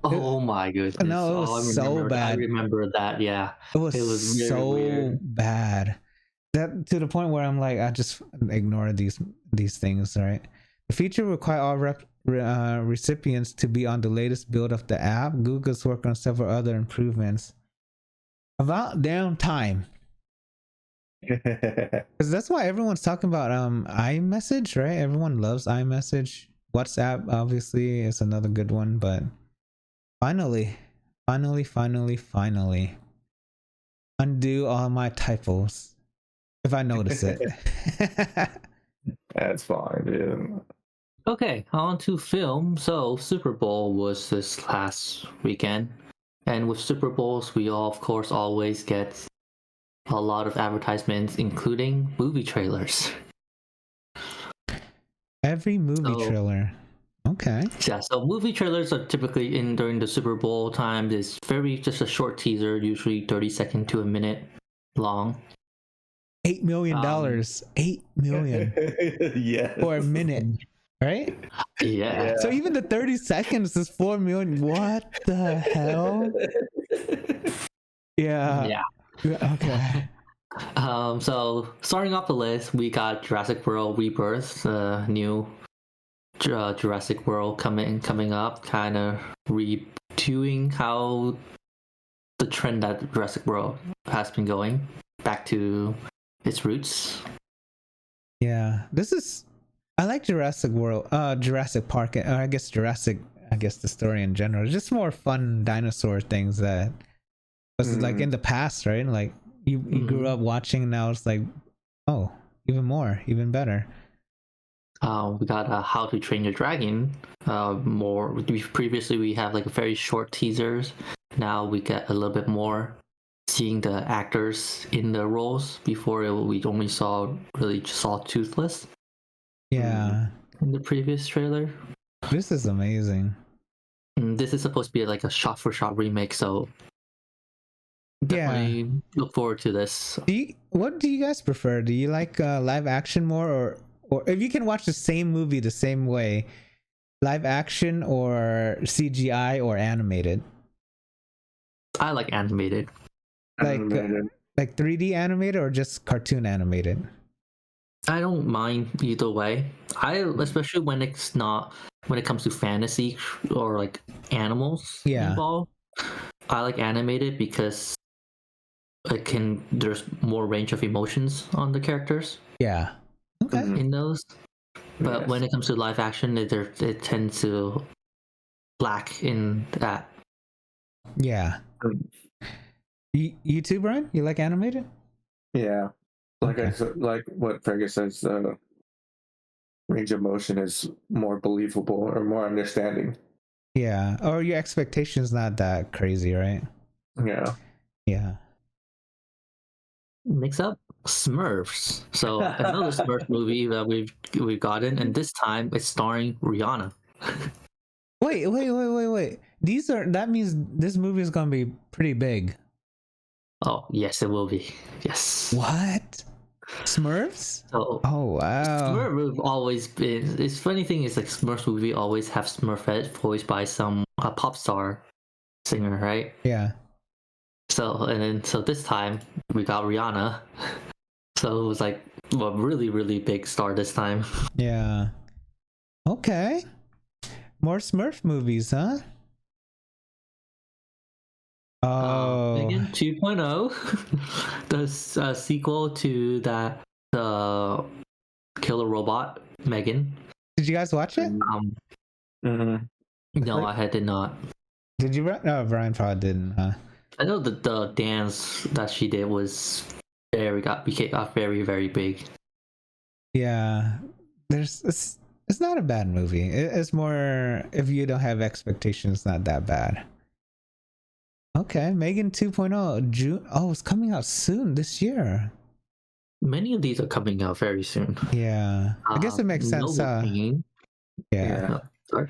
Oh my goodness. No, it was so bad. I remember that, yeah. It was so weird. Bad. That to the point where I'm like, I just ignore these things, right? The feature require all recipients to be on the latest build of the app. Google's working on several other improvements. About damn time. Because that's why everyone's talking about iMessage, right? Everyone loves iMessage. WhatsApp obviously is another good one, but finally undo all my typos if I notice it. That's fine, dude. Okay, on to film. So Super Bowl was this last weekend, and with Super Bowls we all, of course, always get a lot of advertisements, including movie trailers. Every movie trailer. Okay. Yeah, so movie trailers are typically in during the Super Bowl time. It's just a short teaser, usually 30 seconds to a minute long. $8 million. $8 million. Yeah. For a minute. Right? Yeah. So even the 30 seconds is 4 million. What the hell? Yeah. Okay. So starting off the list, we got Jurassic World Rebirth, the new Jurassic World coming up, kind of redoing how the trend that Jurassic World has been going back to its roots. Yeah, I like Jurassic World, Jurassic Park, or I guess the story in general. Just more fun dinosaur things that was like in the past, right? Like you grew up watching, now it's like, oh, even more, even better. We got How to Train Your Dragon. Previously we have like very short teasers. Now we get a little bit more seeing the actors in the roles. Before we only saw Toothless. Yeah. In the previous trailer. This is amazing. This is supposed to be like a shot-for-shot remake, so definitely look forward to this. What do you guys prefer? Do you like live action more, or if you can watch the same movie the same way, live action or CGI or animated? I like animated. Like 3D animated or just cartoon animated? I don't mind either way. Especially when it comes to fantasy or like animals involved. I like animated because there's more range of emotions on the characters. Yeah. Okay. In those. But when it comes to live action, it tends to lack in that. Yeah. You too, Brian? You like animated? Yeah. Like I said, like what Fergus says, range of motion is more believable or more understanding. Yeah, or your expectations not that crazy, right? Yeah. Yeah. Next up, Smurfs. So another Smurf movie that we've gotten, and this time it's starring Rihanna. Wait. That means this movie is gonna be pretty big. Oh yes, it will be. Yes. What? Smurfs? So Oh wow. Smurf movie always been. It's funny thing is like Smurf movie always have Smurfette voiced by some pop star singer, right? Yeah. So this time we got Rihanna. So it was like a really really big star this time. Yeah. Okay. More Smurf movies, huh? Oh. Megan 2.0, the sequel to that the killer robot Megan. Did you guys watch it? No, I did not. Did you? No, Brian probably didn't. Huh? I know that the dance that she did was became very very big. Yeah, it's not a bad movie. It's more if you don't have expectations, not that bad. Okay, Megan 2.0 June. Oh, it's coming out soon this year. Many of these are coming out very soon. Yeah, I guess it makes sense. Yeah. No, sorry.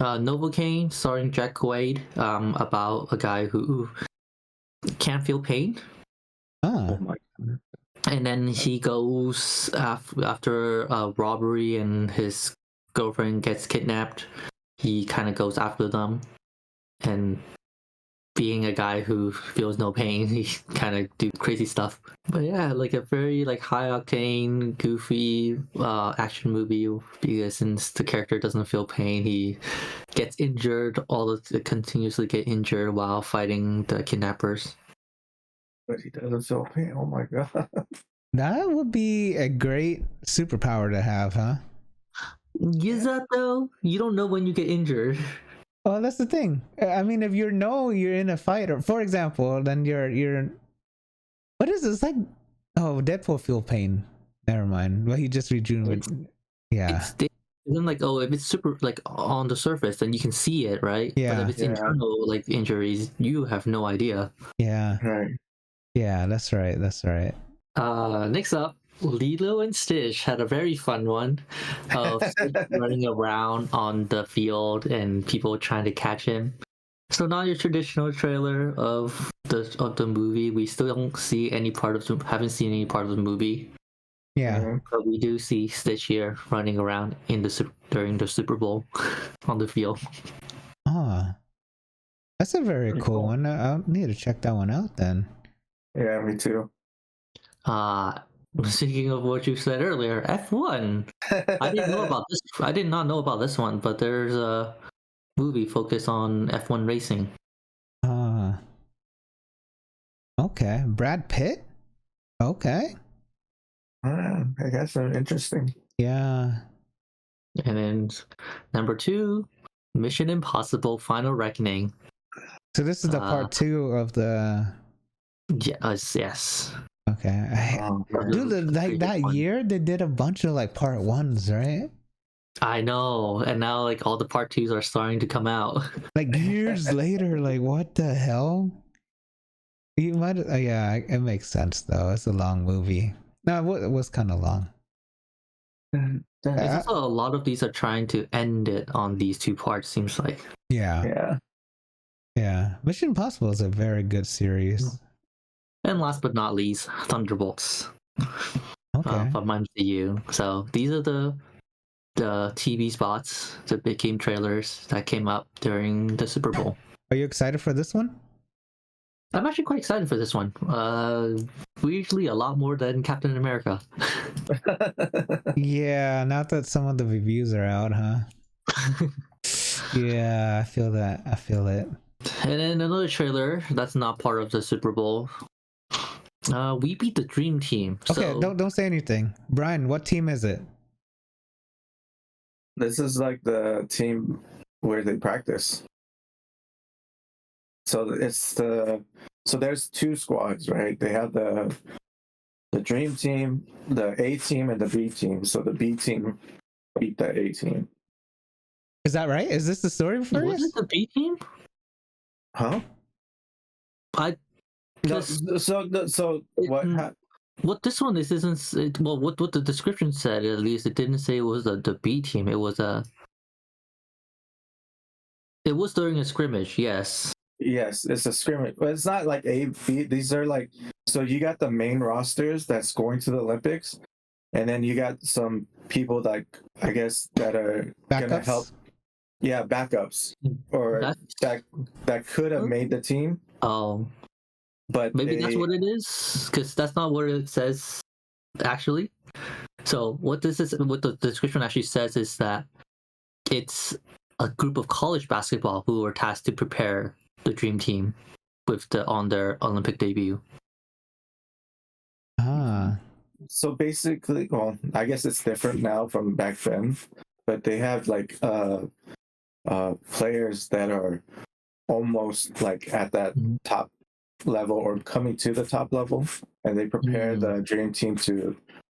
Novocaine, starring Jack Quaid, about a guy who can't feel pain. Oh my God. And then he goes after a robbery and his girlfriend gets kidnapped. He kind of goes after them. And being a guy who feels no pain, he kind of do crazy stuff. But yeah, like a very like high octane, goofy action movie because since the character doesn't feel pain, he gets injured continuously get injured while fighting the kidnappers. But he doesn't feel pain. Oh my God. that would be a great superpower to have, huh? Is that though? You don't know when you get injured. Oh, that's the thing. I mean, if you're in a fight, or for example, then you're. What is this like? Oh, Deadpool feel pain. Never mind. Well, he just rejuvenated. Yeah. Then like if it's super like on the surface, then you can see it, right? Yeah. But if it's internal like injuries, you have no idea. Yeah. Right. Yeah, that's right. That's right. Next up, Lilo and Stitch had a very fun one of Stitch running around on the field and people trying to catch him. So not your traditional trailer of the movie. We still don't see any part of haven't seen any part of the movie. Yeah. But we do see Stitch here running around during the Super Bowl on the field. Ah, that's a very cool one. I'll need to check that one out then. Yeah, me too. Speaking of what you said earlier, F1. I didn't know about this. I did not know about this one, but there's a movie focused on F1 racing. Okay. Brad Pitt? Okay. I guess that's interesting. Yeah. And then number 2, Mission Impossible Final Reckoning. So this is the part 2 of the... Yes. Okay. Dude, like that year, they did a bunch of like part 1s, right? I know. And now like all the part 2s are starting to come out. Like years later, like what the hell? You might... yeah, it makes sense though. It's a long movie. No, it was kind of long. It's also a lot of these are trying to end it on these 2 parts, seems like. Yeah. Mission Impossible is a very good series. And last but not least, Thunderbolts. Okay. From MCU. So these are the TV spots, the big game trailers that came up during the Super Bowl. Are you excited for this one? I'm actually quite excited for this one. Usually a lot more than Captain America. Yeah, not that some of the reviews are out, huh? Yeah, I feel that. I feel it. And then another trailer that's not part of the Super Bowl. We beat the Dream Team. Okay, don't say anything. Brian, what team is it? This is like the team where they practice. So there's 2 squads, right? They have the Dream Team, the A team, and the B team. So the B team beat the A team. Is that right? Is this the story for Was it the B team? Huh? What this one is isn't well. What the description said, at least it didn't say it was the B team. It was during a scrimmage. Yes. Yes, it's a scrimmage, but it's not like A, B. These are like, so you got the main rosters that's going to the Olympics, and then you got some people that I guess that are gonna help. Yeah, backups, or that could have made the team. Oh, but maybe that's what it is, because that's not what it says actually. So what the description actually says is that it's a group of college basketball who were tasked to prepare the dream team on their Olympic debut. So basically, well, I guess it's different now from back then, but they have like players that are almost like at that top level or coming to the top level, and they prepare the dream team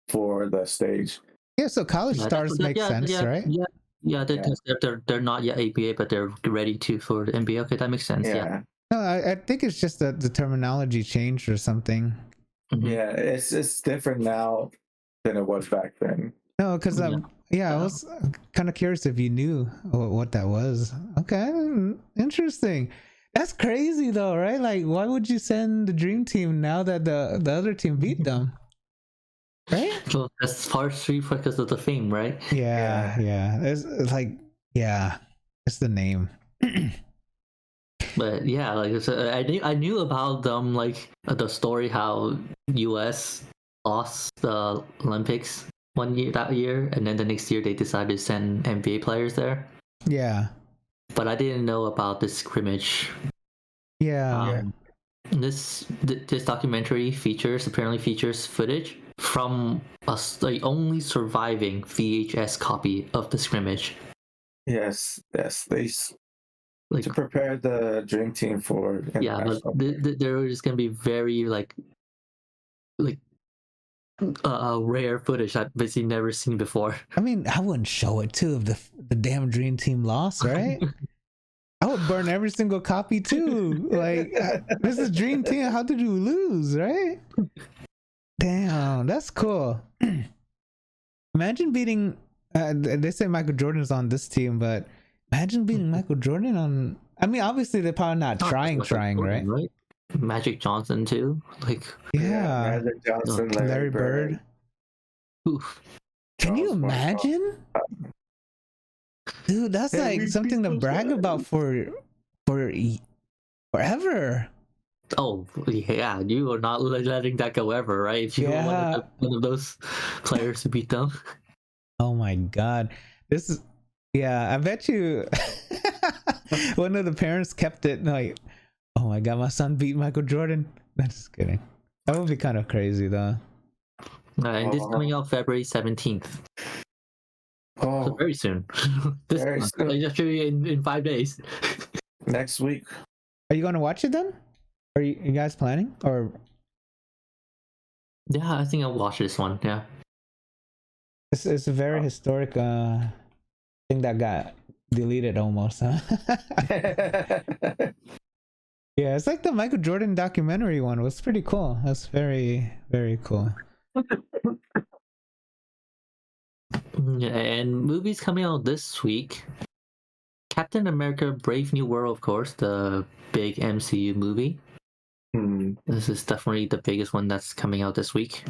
for the stage. Yeah, so college stars make sense, right? Yeah, they're not yet ABA, but they're ready for the NBA. Okay, that makes sense. Yeah. No, I think it's just that the terminology changed or something. Yeah, it's different now than it was back then. No, because I was kind of curious if you knew what that was. Okay, interesting. That's crazy though, right? Like, why would you send the dream team now that the other team beat them? Right? So that's partially because of the fame, right? Yeah. It's like, it's the name. But yeah, like I knew about them, like the story how US lost the Olympics that year, and then the next year they decided to send NBA players there. Yeah. But I didn't know about this scrimmage. This documentary apparently features footage from the only surviving VHS copy of the scrimmage. Yes, they to prepare the dream team for international. There is gonna be very like rare footage I've basically never seen before. I mean, I wouldn't show it too if the damn dream team lost, right? I would burn every single copy too. Like, this is dream team. How did you lose, right? Damn, that's cool. Imagine beating. They say Michael Jordan's on this team, but imagine beating Michael Jordan on. I mean, obviously they're probably not trying, Jordan, right? Magic Johnson too, like Magic Johnson, Larry Bird. Oof. Can you imagine? Dude, that's like something to brag about for forever. Oh yeah, you are not letting that go ever, right? If you want one of those players to beat them. Oh my god, this is I bet you one of the parents kept it like, oh my god, my son beat Michael Jordan. I'm just kidding. That would be kind of crazy though. And this is coming out February 17th. Oh, so very soon. Very soon. Actually, in 5 days. Next week. Are you going to watch it then? Are you guys planning? Or? Yeah, I think I'll watch this one. Yeah. It's a very historic thing that got deleted almost, huh? Yeah, it's like the Michael Jordan documentary one. It was pretty cool. That's very, very cool. Yeah, and movies coming out this week. Captain America Brave New World, of course, the big MCU movie. This is definitely the biggest one that's coming out this week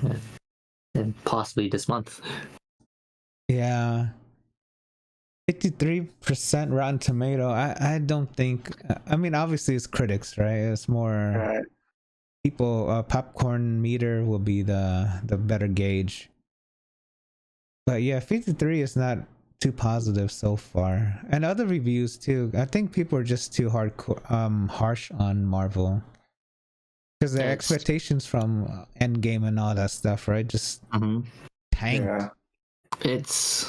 and possibly this month. Yeah. 53% Rotten Tomato. I don't think, I mean, obviously it's critics, right? It's more people, popcorn meter will be the better gauge. But yeah, 53 is not too positive so far, and other reviews too. I think people are just too harsh on Marvel because their expectations from Endgame and all that stuff, right? Just tanked. Yeah. It's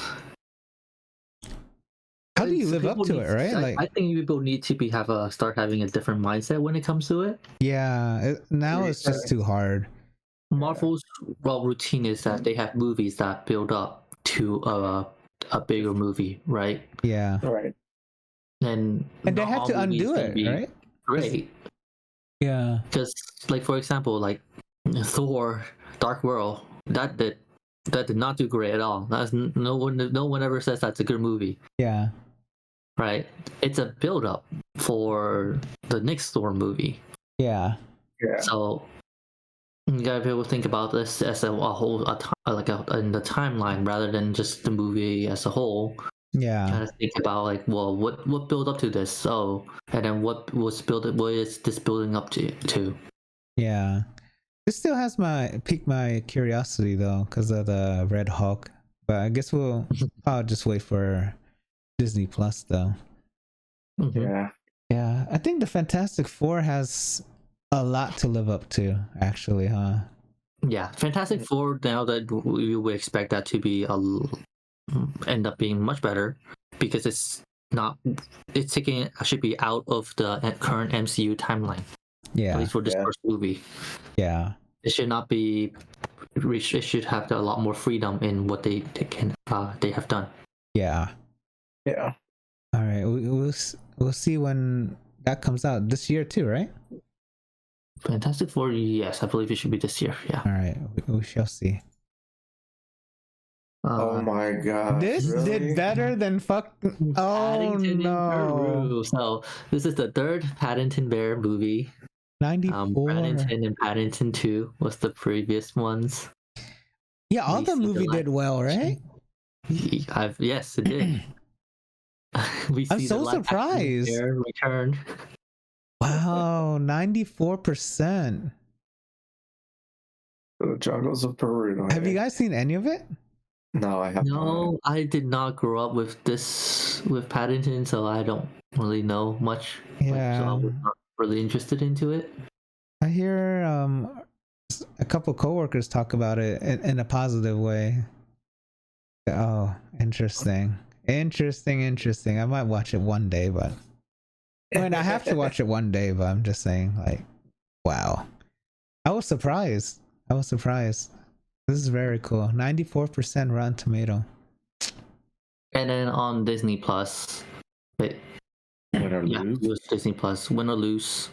how do you live up to it, right? I think people need to start having a different mindset when it comes to it. Yeah, now it's just too hard. Marvel's routine is that they have movies that build up to a bigger movie, right? Yeah. Right. and they had to undo it, right? Great. Yeah. Because, like, for example, like Thor: Dark World, that did not do great at all. That's no one ever says that's a good movie. Yeah. Right. It's a build up for the next Thor movie. Yeah. Yeah. So you gotta be able to think about this as a whole, in the timeline rather than just the movie as a whole. Yeah. Trying to think about like, well, what built up to this? So, and then what is this building up to? Yeah. This still has piqued my curiosity though, because of the Red Hulk. But I guess I'll just wait for Disney Plus though. Mm-hmm. Yeah. Yeah. I think the Fantastic Four has a lot to live up to, actually, huh? Yeah, Fantastic Four. Now that we would expect that to be end up being much better, because it should be out of the current MCU timeline. Yeah. At least for this first movie. Yeah. It should not be. It should have a lot more freedom in what they have done. Yeah. Yeah. All right. We'll see when that comes out this year too, right? Fantastic Four, yes, I believe it should be this year. Yeah. All right. We shall see. Oh my god! This did better than fucking. Oh Paddington no! In Peru. So this is the third Paddington Bear movie. 94. Paddington and Paddington 2 was the previous ones. Yeah, all the movie did well, right? Yes, it did. I'm so surprised. Bear return. Wow, 94%. The Jungles of Peru. Have you guys seen any of it? No, I have not. No, I did not grow up with Paddington, so I don't really know much. Yeah. So I was not really interested into it. I hear a couple coworkers talk about it in a positive way. Oh, interesting. I might watch it one day, but I mean, I have to watch it one day, but I'm just saying, like, wow. I was surprised. This is very cool. 94% Rotten Tomato. And then on Disney Plus, Win or Lose? it was Disney Plus. Win or Lose.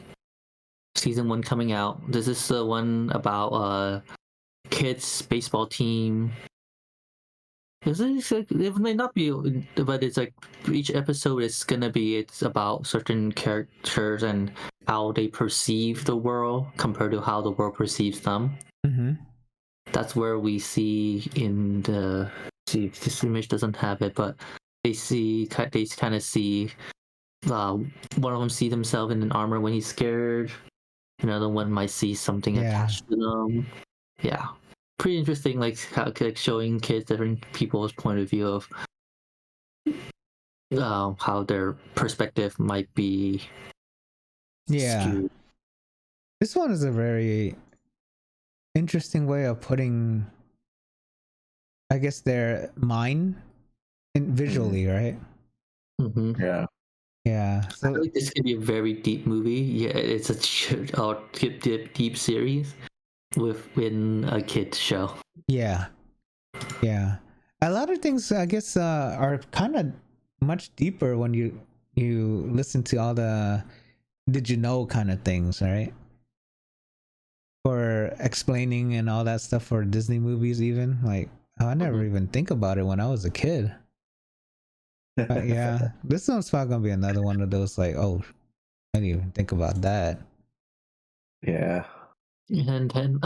Season 1 coming out. This is the one about kids baseball team. It may not be, but it's like each episode it's about certain characters and how they perceive the world compared to how the world perceives them. Mm-hmm. That's where we see in the. See, this image doesn't have it, but they kind of see. One of them see themselves in an armor when he's scared. Another one might see something attached to them. Yeah, pretty interesting. Like showing kids different people's point of view of how their perspective might be. Yeah, skewed. This one is a very interesting way of putting, I guess, their mind in visually, right? Mm-hmm. Yeah. Yeah. So I feel like this could be a very deep movie. Yeah, it's a deep series within a kids show. Yeah. Yeah. A lot of things, I guess, are kind of much deeper when you listen to all the did you know kind of things, right? For explaining and all that stuff for Disney movies, even like I never even think about it when I was a kid. But yeah, this one's probably gonna be another one of those like, oh, I didn't even think about that. Yeah. And then,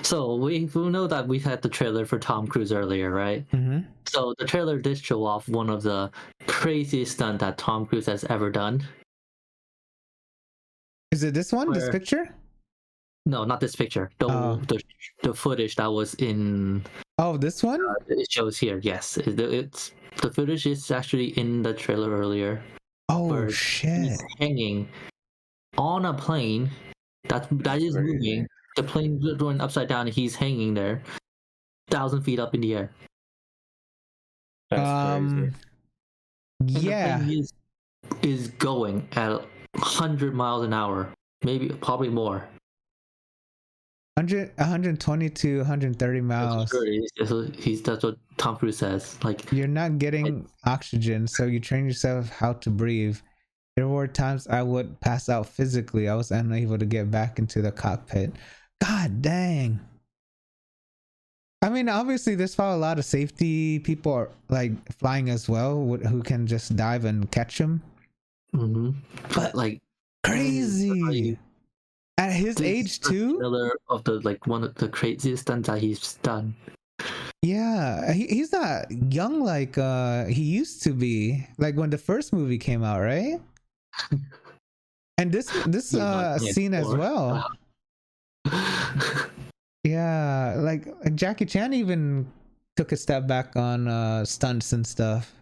so we know that we had the trailer for Tom Cruise earlier, right? Mm-hmm. So the trailer did show off one of the craziest stunts that Tom Cruise has ever done. Is it this one? This picture? No, not this picture. The footage that was in. Oh, this one? It shows here. Yes, it's the footage is actually in the trailer earlier. Oh shit! He's hanging on a plane that is moving. The plane is going upside down, and he's hanging there, 1,000 feet up in the air. That's crazy. Yeah. And the plane is going at 100 miles an hour, probably more. 120 to 130 miles. That's what Tom Cruise says. Like, you're not getting oxygen, so you train yourself how to breathe. There were times I would pass out physically. I was unable to get back into the cockpit. God dang. I mean, obviously, there's probably a lot of safety people are like flying as well, who can just dive and catch them. Mm-hmm. But like crazy at his age too. Another of the like one of the craziest stunts that he's done. Yeah, he's not young like he used to be. Like when the first movie came out, right? And this scene as well. Yeah, like Jackie Chan even took a step back on stunts and stuff.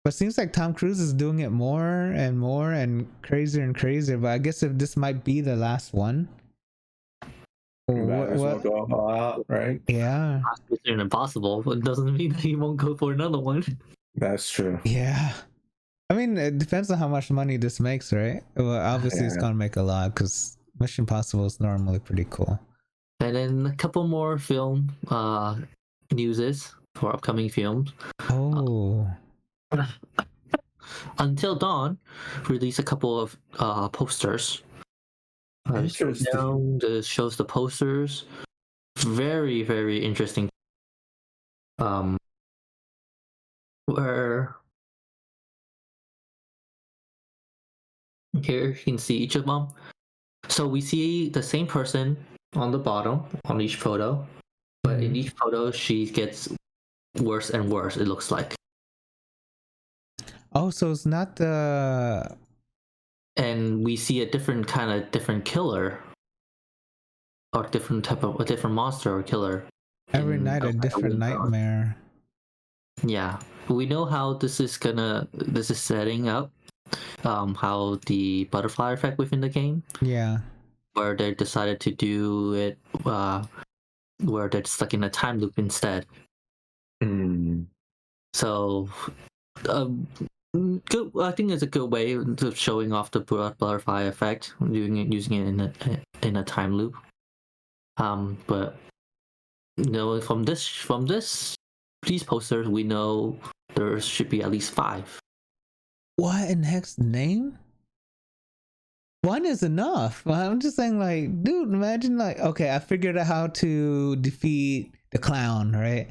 But seems like Tom Cruise is doing it more and more and crazier. But I guess if this might be the last one. What go all out, right? Yeah. It's impossible, but it doesn't mean that he won't go for another one. That's true. Yeah. I mean, it depends on how much money this makes, right? Well, obviously it's gonna make a lot because Mission Impossible is normally pretty cool. And then a couple more film newses for upcoming films. Oh. Until Dawn released a couple of posters. Interesting. This shows the posters. Very, very interesting. Where here you can see each of them. So we see the same person on the bottom on each photo, but in each photo she gets worse and worse, it looks like. Oh, so it's not the... And we see a different killer, or a different monster or killer. Every night a different nightmare. Yeah, we know how this is setting up how the butterfly effect within the game. Yeah. Where they decided to do it where they're stuck in a time loop instead. So good. I think it's a good way of showing off the butterfly effect, using it in a time loop. But from these posters, we know there should be at least 5. What in heck's name? One is enough. I'm just saying, like, dude, imagine, like, okay, I figured out how to defeat the clown, right?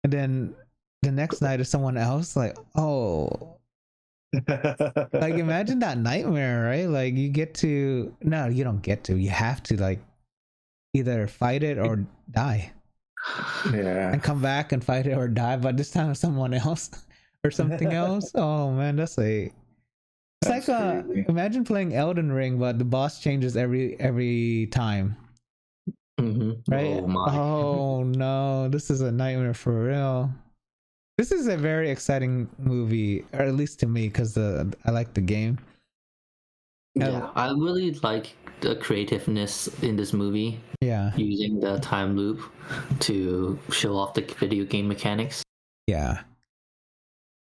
And then the next night is someone else, like, oh. Like, imagine that nightmare, right? Like, you don't get to. You have to, like, either fight it or die. Yeah. And come back and fight it or die, but this time it's someone else or something else. Oh, man, it's like imagine playing Elden Ring, but the boss changes every time. Right? Oh no, this is a nightmare for real. This is a very exciting movie, or at least to me, because I like the game. Yeah, I really like the creativeness in this movie. Yeah, using the time loop to show off the video game mechanics. Yeah.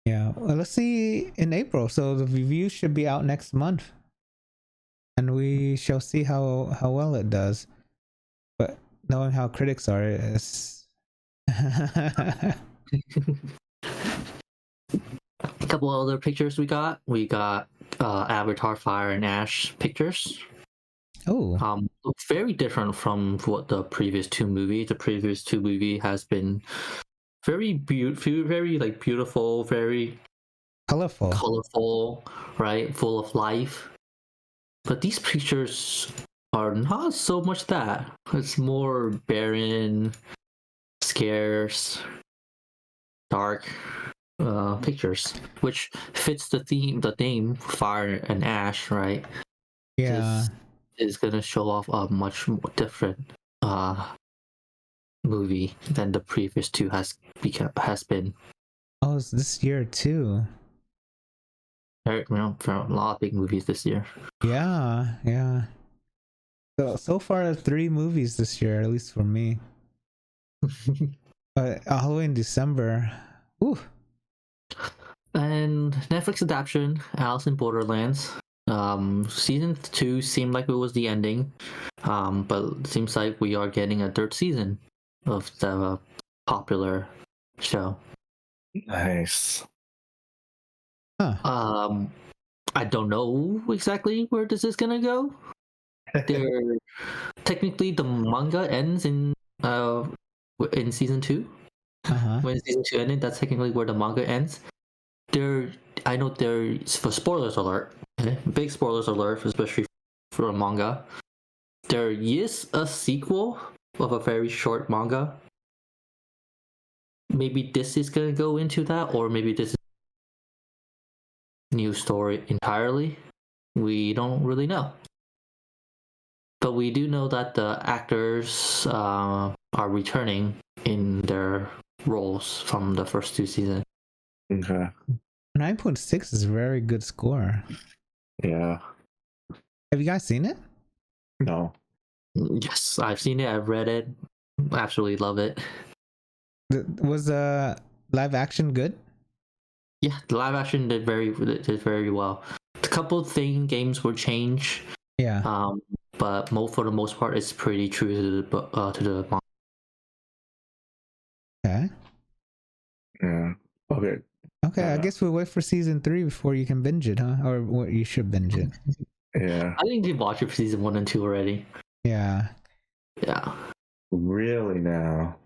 Well, let's see in April. So the review should be out next month, and we shall see how well it does. But knowing how critics are, it's a couple other pictures we got Avatar Fire and Ash pictures. Look very different from what the previous 2 movies. The previous 2 movie has been very beautiful, very colorful, right? Full of life. But these pictures are not so much that. It's more barren, scarce, dark pictures, which fits the theme Fire and Ash, right? Yeah. Is gonna show off a much more different movie than the previous 2 has been. Oh, it's this year too. For a lot of big movies this year. Yeah. So far 3 movies this year, at least for me. But Halloween, December. Ooh. And Netflix adaptation, Alice in Borderlands. Season 2 seemed like it was the ending. But it seems like we are getting a third season of the popular show. Nice. I don't know exactly where this is gonna go. Technically the manga ends in season 2. When season 2 ended, that's technically where the manga ends. I know there's, for spoilers alert, big spoilers alert, especially for a manga. There is a sequel of a very short manga. Maybe this is gonna go into that, or maybe this is a new story entirely. We don't really know. But we do know that the actors are returning in their roles from the first 2 seasons. Okay. 9.6 is a very good score. Yeah. Have you guys seen it? No. Yes, I've seen it. I've read it. Absolutely love it. Was live action good? Yeah, the live action did very well. A couple of games were changed. Yeah. But for the most part, it's pretty true to the manga. Okay. Yeah. Okay. Okay, I guess we'll wait for season 3 before you can binge it, huh? Or what, you should binge it. Yeah. I think you watched it for season 1 and 2 already. Yeah. Yeah. Really now?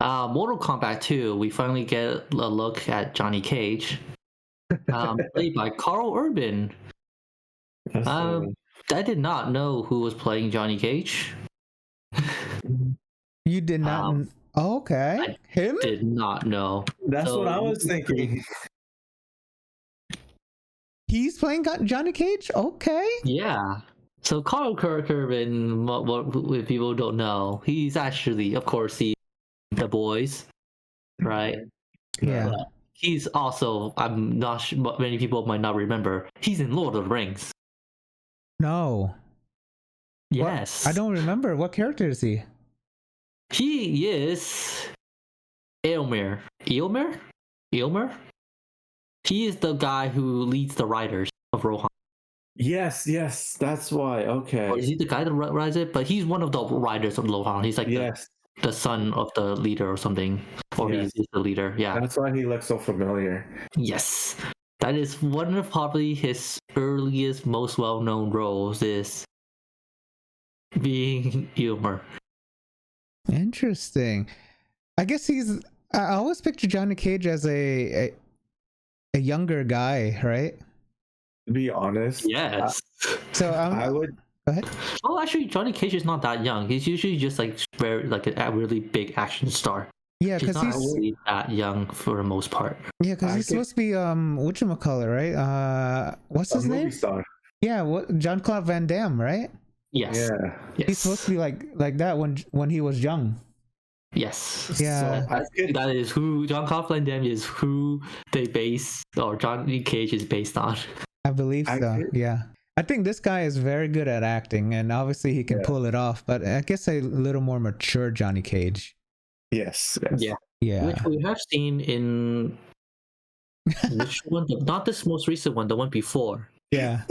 Mortal Kombat 2, we finally get a look at Johnny Cage, played by Carl Urban. I did not know who was playing Johnny Cage. You did not. Okay. Him? Did not know. That's what I was thinking. He's playing Johnny Cage? Okay. Yeah. So Carl Urban, what people don't know, he's actually, of course, the Boys, right? Yeah. He's also, I'm not sure, many people might not remember, he's in Lord of the Rings. No. Yes. What? I don't remember. What character is he? He is Eomer. He is the guy who leads the riders of Rohan. Yes, that's why. Okay. Or is he the guy that rides it? But he's one of the riders of Rohan. He's like the son of the leader or something. Or he's the leader. Yeah. That's why he looks so familiar. Yes. That is one of probably his earliest, most well-known roles, is being Eomer. Interesting. I guess I always picture Johnny Cage as a younger guy, right? To be honest. Yes. So I would. Go ahead. Oh, actually, Johnny Cage is not that young. He's usually just like very like a really big action star. Yeah, because he's not really that young for the most part. Yeah, because he's supposed to be whatchamacallit, right? What's his name? Star. Yeah, Jean-Claude Van Damme, right? Yes. Yeah. Yes. He's supposed to be like that when he was young. Yes. Yeah. So that is who Jean-Claude Van Damme is, who they base, or Johnny Cage is based on. I believe so. Yeah. I think this guy is very good at acting, and obviously he can pull it off. But I guess a little more mature Johnny Cage. Yes. Yeah. Which we have seen in which one? Not this most recent one, the one before. Yeah.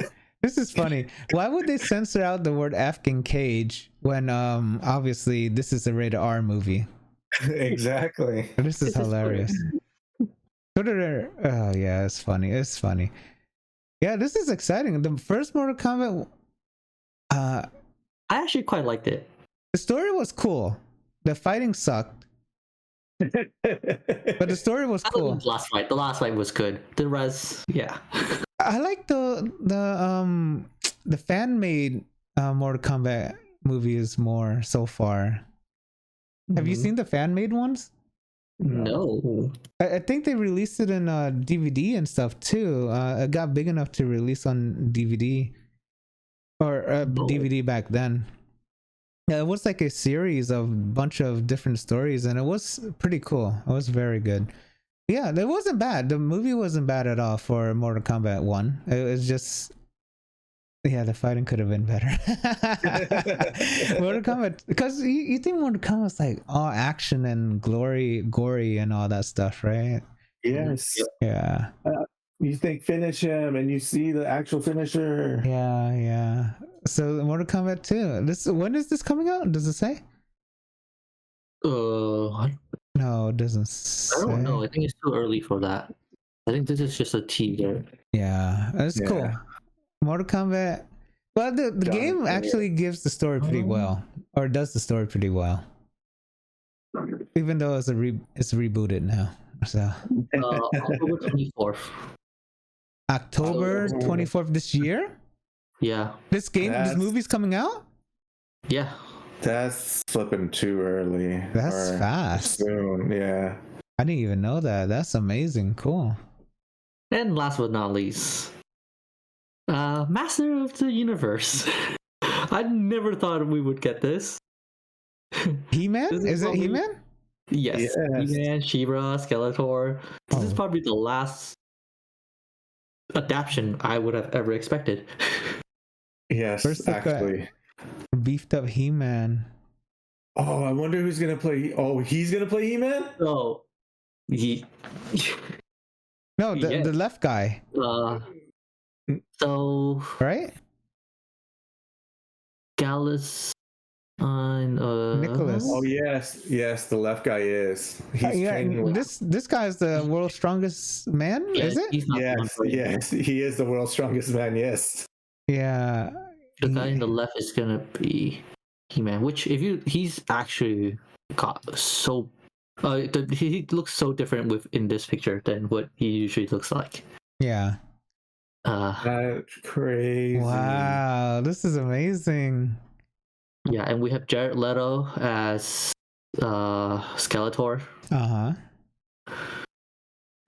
This is funny. Why would they censor out the word Afghan Cage when obviously this is a rated R movie? Exactly. This is hilarious. Oh yeah, it's funny. It's funny. Yeah, this is exciting. The first Mortal Kombat, I actually quite liked it. The story was cool. The fighting sucked, but the story was cool. The last fight was good. The rest, yeah. I like the fan made Mortal Kombat movies more so far. Have you seen the fan made ones? No. I think they released it in DVD and stuff too. It got big enough to release on DVD or DVD back then. Yeah, it was like a series of a bunch of different stories, and it was pretty cool. It was very good. Yeah, it wasn't bad. The movie wasn't bad at all for Mortal Kombat 1. It was just, yeah, the fighting could have been better. Mortal Kombat, because you think Mortal Kombat's like all action and gory and all that stuff, right? Yes. Yeah. You think finish him and you see the actual finisher. Yeah. So Mortal Kombat 2. When is this coming out? Does it say? I No, it doesn't say. don't know. I think it's too early for that. I think this is just a teaser. Yeah, that's cool. Mortal Kombat. Well, the game actually gives the story pretty well, or does the story pretty well. Even though it's rebooted now. So October 24th. October 24th this year? Yeah. This movie's coming out? Yeah. That's flipping too early. That's fast. Soon, yeah. I didn't even know that. That's amazing. Cool. And last but not least, Master of the Universe. I never thought we would get this. He-Man? Is it He-Man? Yes. He-Man, She-Ra, Skeletor. This is probably the last adaptation I would have ever expected. Yes, First actually. Beefed up He-Man. Oh, I wonder who's gonna play. Oh, he's gonna play He-Man? Oh, No, the left guy. So right? Gallus Nicholas. Oh yes, the left guy is. He's training with... This guy's the world's strongest man, is it? Yes, he is the world's strongest man. Yes. Yeah. The guy in the left is gonna be He-Man, which he's actually got so he looks so different in this picture than what he usually looks like. Yeah. That's crazy. Wow, this is amazing. Yeah, and we have Jared Leto as Skeletor.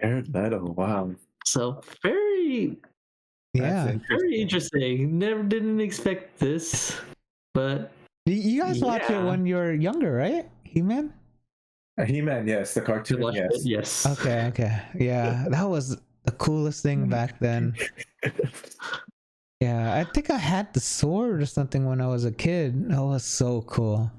Jared Leto, wow. So very interesting. Never didn't expect this, but you guys watch it when you were younger, right? He-Man? He-Man, yes, the cartoon, yes. Okay. Yeah, that was the coolest thing back then. Yeah, I think I had the sword or something when I was a kid. That was so cool.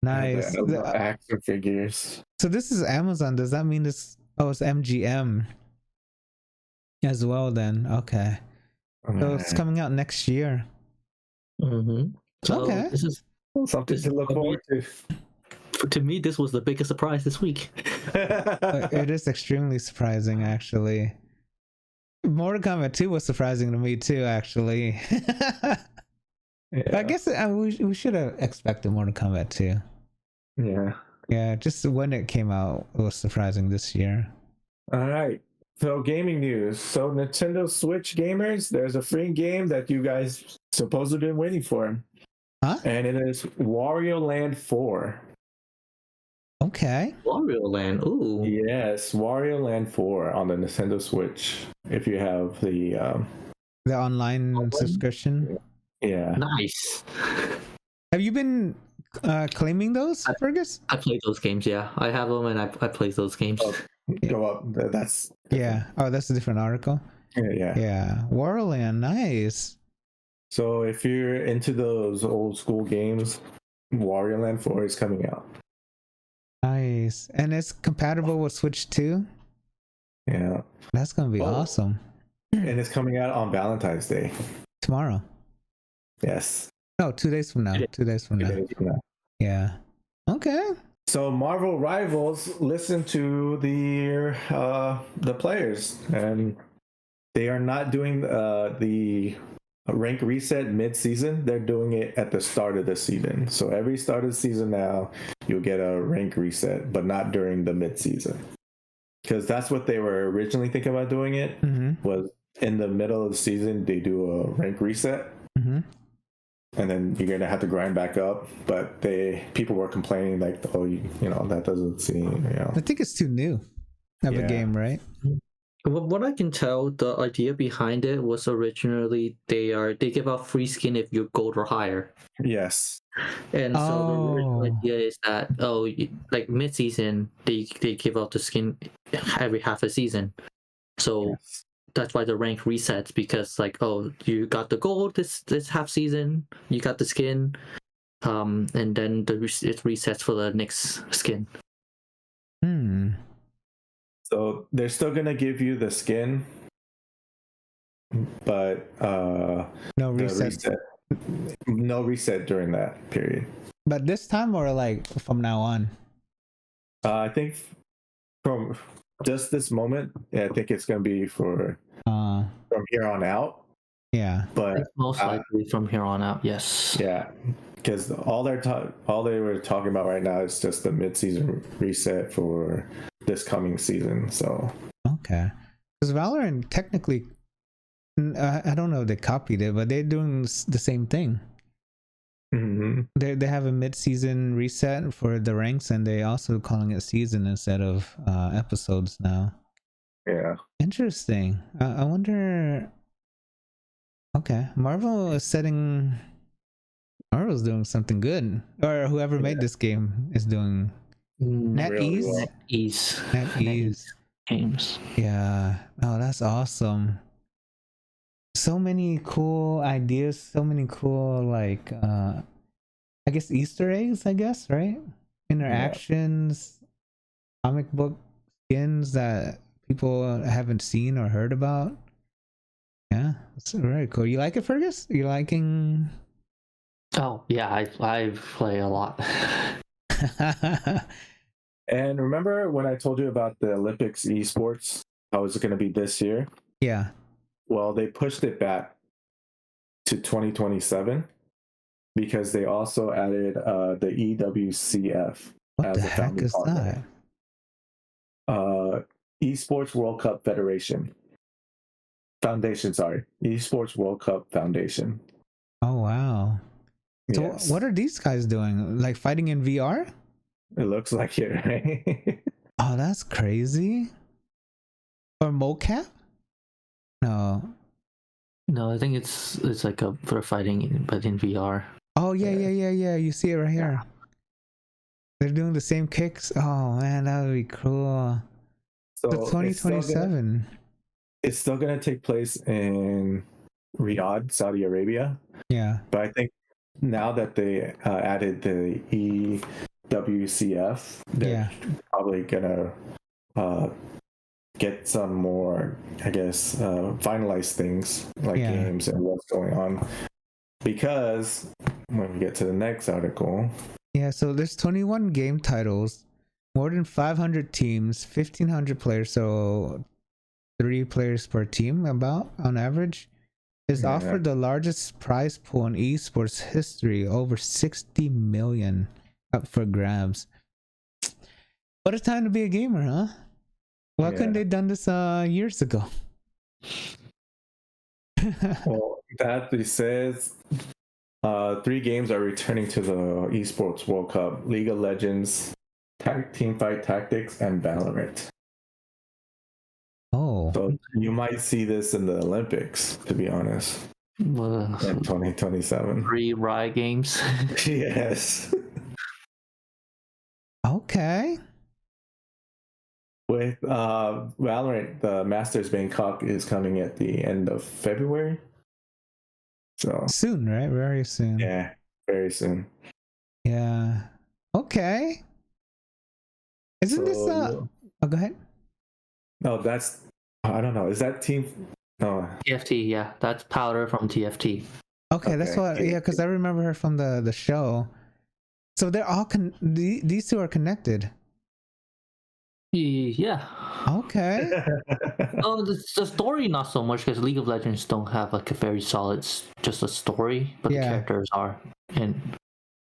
Nice. Action figures. So this is Amazon. Does that mean this? Oh, it's MGM as well then. Okay. So it's coming out next year. Mm-hmm. So okay. This is something to look forward to. To me, this was the biggest surprise this week. It is extremely surprising, actually. Mortal Kombat 2 was surprising to me too, actually. I guess we should have expected Mortal Kombat 2. Yeah, just when it came out, it was surprising this year. All right. So gaming news. So Nintendo Switch gamers, there's a free game that you guys supposedly been waiting for. Huh? And it is Wario Land 4. Okay. Wario Land. Ooh. Yes, Wario Land 4 on the Nintendo Switch. If you have the online subscription. Yeah. Nice. Have you been claiming those, Fergus? I played those games, yeah. I have them and I play those games. Oh, go up. That's different. Oh, that's a different article. Yeah. Wario Land, nice. So if you're into those old school games, Wario Land 4 is coming out. Nice. And it's compatible with Switch 2? Yeah. That's going to be awesome. And it's coming out on Valentine's Day. Tomorrow. Yes. No, 2 days from now. 2 days from now. Yeah. Okay. So Marvel Rivals listened to the players, and they are not doing the rank reset mid-season. They're doing it at the start of the season. So every start of the season now, you'll get a rank reset, but not during the mid-season. Because that's what they were originally thinking about doing it, was in the middle of the season, they do a rank reset. And then you're going to have to grind back up. But people were complaining like, oh, you know, that doesn't seem, I think it's too new of a game, right? What I can tell, the idea behind it was originally they give out free skin if you're gold or higher. Yes. And so the original idea is that like mid season they give out the skin every half a season. So that's why the rank resets, because like, oh, you got the gold this half season, you got the skin, and then it resets for the next skin. So they're still gonna give you the skin, but no reset. No reset during that period. But this time or like from now on? I think from just this moment, yeah, I think it's gonna be from here on out. Yeah, but most likely from here on out, yes. Yeah, because all they were talking about right now is just the mid-season reset for this coming season. So okay, because Valorant technically, I don't know if they copied it, but they're doing the same thing. Mm-hmm. They have a mid-season reset for the ranks, and they also calling it season instead of episodes now. Yeah, interesting. I wonder. Okay, Marvel's doing something good, or whoever made this game is doing NetEase games. Yeah, oh, that's awesome. So many cool ideas, so many cool like I guess Easter eggs, I guess, right? Interactions, comic book skins that people haven't seen or heard about. Yeah, it's very cool. You like it, Fergus? You liking? Oh yeah, I play a lot. And remember when I told you about the Olympics Esports? How it's going to be this year? Yeah. Well, they pushed it back to 2027 because they also added the EWCF. What the heck is that? Esports World Cup Foundation. Esports World Cup Foundation. Oh wow. So yes. What are these guys doing? Like fighting in VR? It looks like it, right? Oh, that's crazy. Or mocap? No, I think it's like for fighting, but in VR. Oh yeah. You see it right here. They're doing the same kicks. Oh man, that would be cool. So 2027. It's still gonna take place in Riyadh, Saudi Arabia. Yeah. But I think now that they added the EWCF, they're probably gonna get some more, I guess, finalized things like games and what's going on. Because when we get to the next article. Yeah, so there's 21 game titles, more than 500 teams, 1,500 players, so 3 players per team about on average. Is offered the largest prize pool in esports history, over 60 million up for grabs. What a time to be a gamer, huh? Why couldn't they done this years ago? Well, that says 3 games are returning to the Esports World Cup: League of Legends, Teamfight Tactics, and Valorant. Oh. So you might see this in the Olympics, to be honest. In 2027. 3 Riot games. Yes. Okay. With Valorant, the Masters Bangkok is coming at the end of February. So soon, right? Very soon. Yeah, very soon. Yeah. Okay. Isn't this oh, go ahead. No, that's I don't know. Is that team? No. TFT, yeah, that's Powder from TFT. Okay, that's what. Yeah, because I remember her from the show. So they're all these two are connected. Yeah. Okay. Oh, the story not so much, because League of Legends don't have like a very solid just a story, but the characters are. And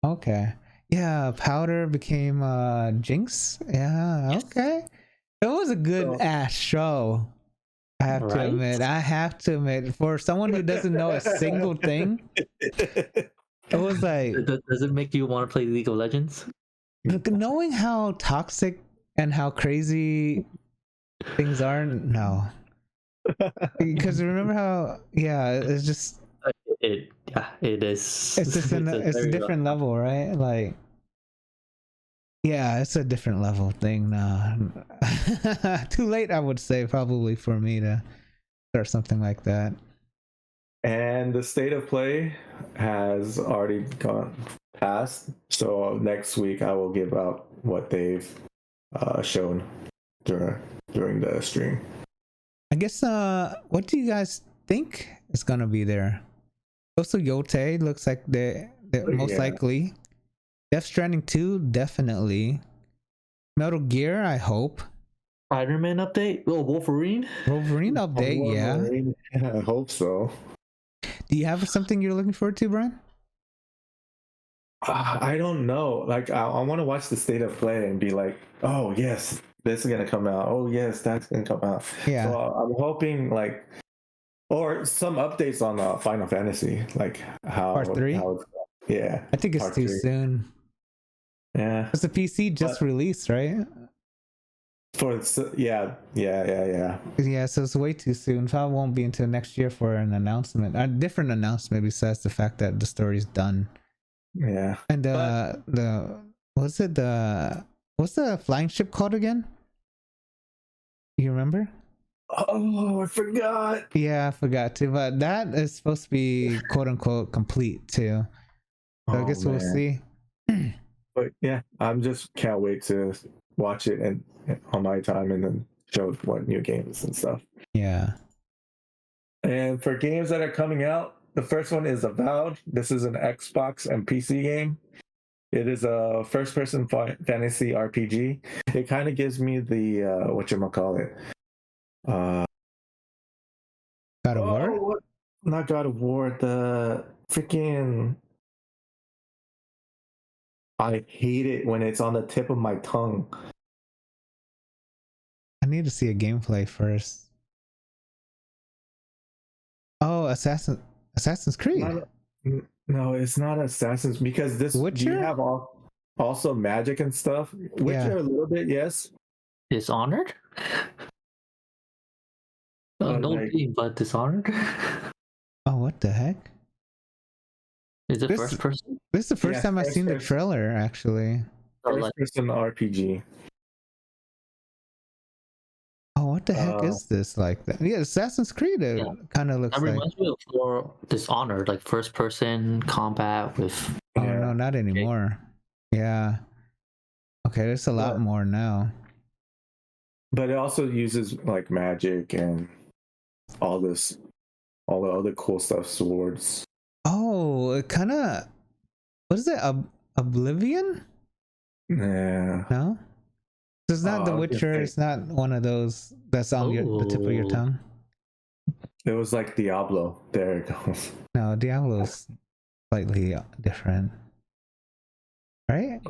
okay, yeah, Powder became Jinx. Yeah, yes. Okay. It was a good ass show. I have to admit, for someone who doesn't know a single thing, it was like. Does it make you want to play League of Legends? Knowing how toxic and how crazy things are, no. Because remember how, it's just. It is. It's just it's a different level, right? Like. Yeah, it's a different level thing now. Too late, I would say, probably for me to start something like that. And the state of play has already gone past. So next week I will give out what they've shown during the stream. I guess what do you guys think is gonna be there? Also, Yote looks like they're most likely. Death Stranding 2, definitely. Metal Gear, I hope. Spider-Man update? Oh, Wolverine update, Wolverine. Yeah, I hope so. Do you have something you're looking forward to, Brian? I don't know. Like, I want to watch the state of play and be like, oh, yes, this is going to come out. Oh, yes, that's going to come out. Yeah. So I'm hoping, like, or some updates on Final Fantasy, like how Part 3? Yeah. I think it's too soon. Yeah. Because the PC just released, right? Yeah, so it's way too soon. Probably won't be until next year for an announcement, a different announcement besides the fact that the story's done. Yeah. And what's the flying ship called again? You remember? Oh, I forgot. Yeah, I forgot too, but that is supposed to be quote unquote complete too. So I guess we'll see. But yeah, I'm just can't wait to watch it and on my time and then show what new games and stuff. Yeah. And for games that are coming out, the first one is Avowed. This is an Xbox and PC game. It is a first-person fantasy RPG. It kind of gives me the whatchamacallit. God of War? Not God of War. The freaking. I hate it when it's on the tip of my tongue. I need to see a gameplay first. Oh, Assassin's Creed. No, it's not Assassin's because this Witcher? You have also magic and stuff. Witcher a little bit, yes. Dishonored? But Dishonored? Oh, what the heck? Is it first person? This is the first time I've seen the trailer, actually. First person RPG. Oh, what the heck is this like that? Yeah, Assassin's Creed kind of looks like. That reminds me of Dishonored, like first person combat with. Oh no, not anymore. Yeah. Okay, there's a lot more now. But it also uses like magic and all the other cool stuff, swords. Oh, it kind of. What is it? Oblivion? Yeah. No. It's not The Witcher. It's not one of those that's on the tip of your tongue. It was like Diablo. There it goes. No, Diablo's slightly different, right?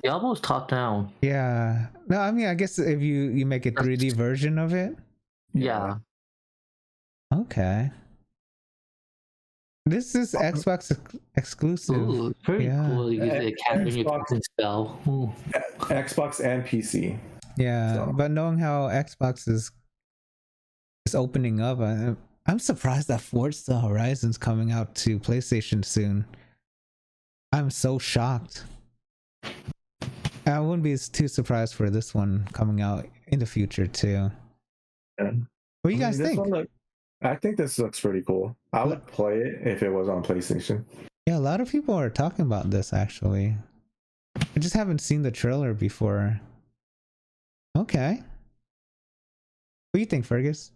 Diablo's top down. Yeah. No, I mean, I guess if you make a 3D version of it. Yeah. Okay. This is Xbox exclusive. Ooh, very cool. You use the cat when you can spell. Ooh. Xbox and PC. Yeah, but knowing how Xbox is opening up, I'm surprised that Forza Horizon's coming out to PlayStation soon. I'm so shocked. I wouldn't be too surprised for this one coming out in the future too. Yeah. What do you guys think? I think this looks pretty cool. I would play it if it was on PlayStation. Yeah, a lot of people are talking about this actually. I just haven't seen the trailer before. Okay. What do you think, Fergus?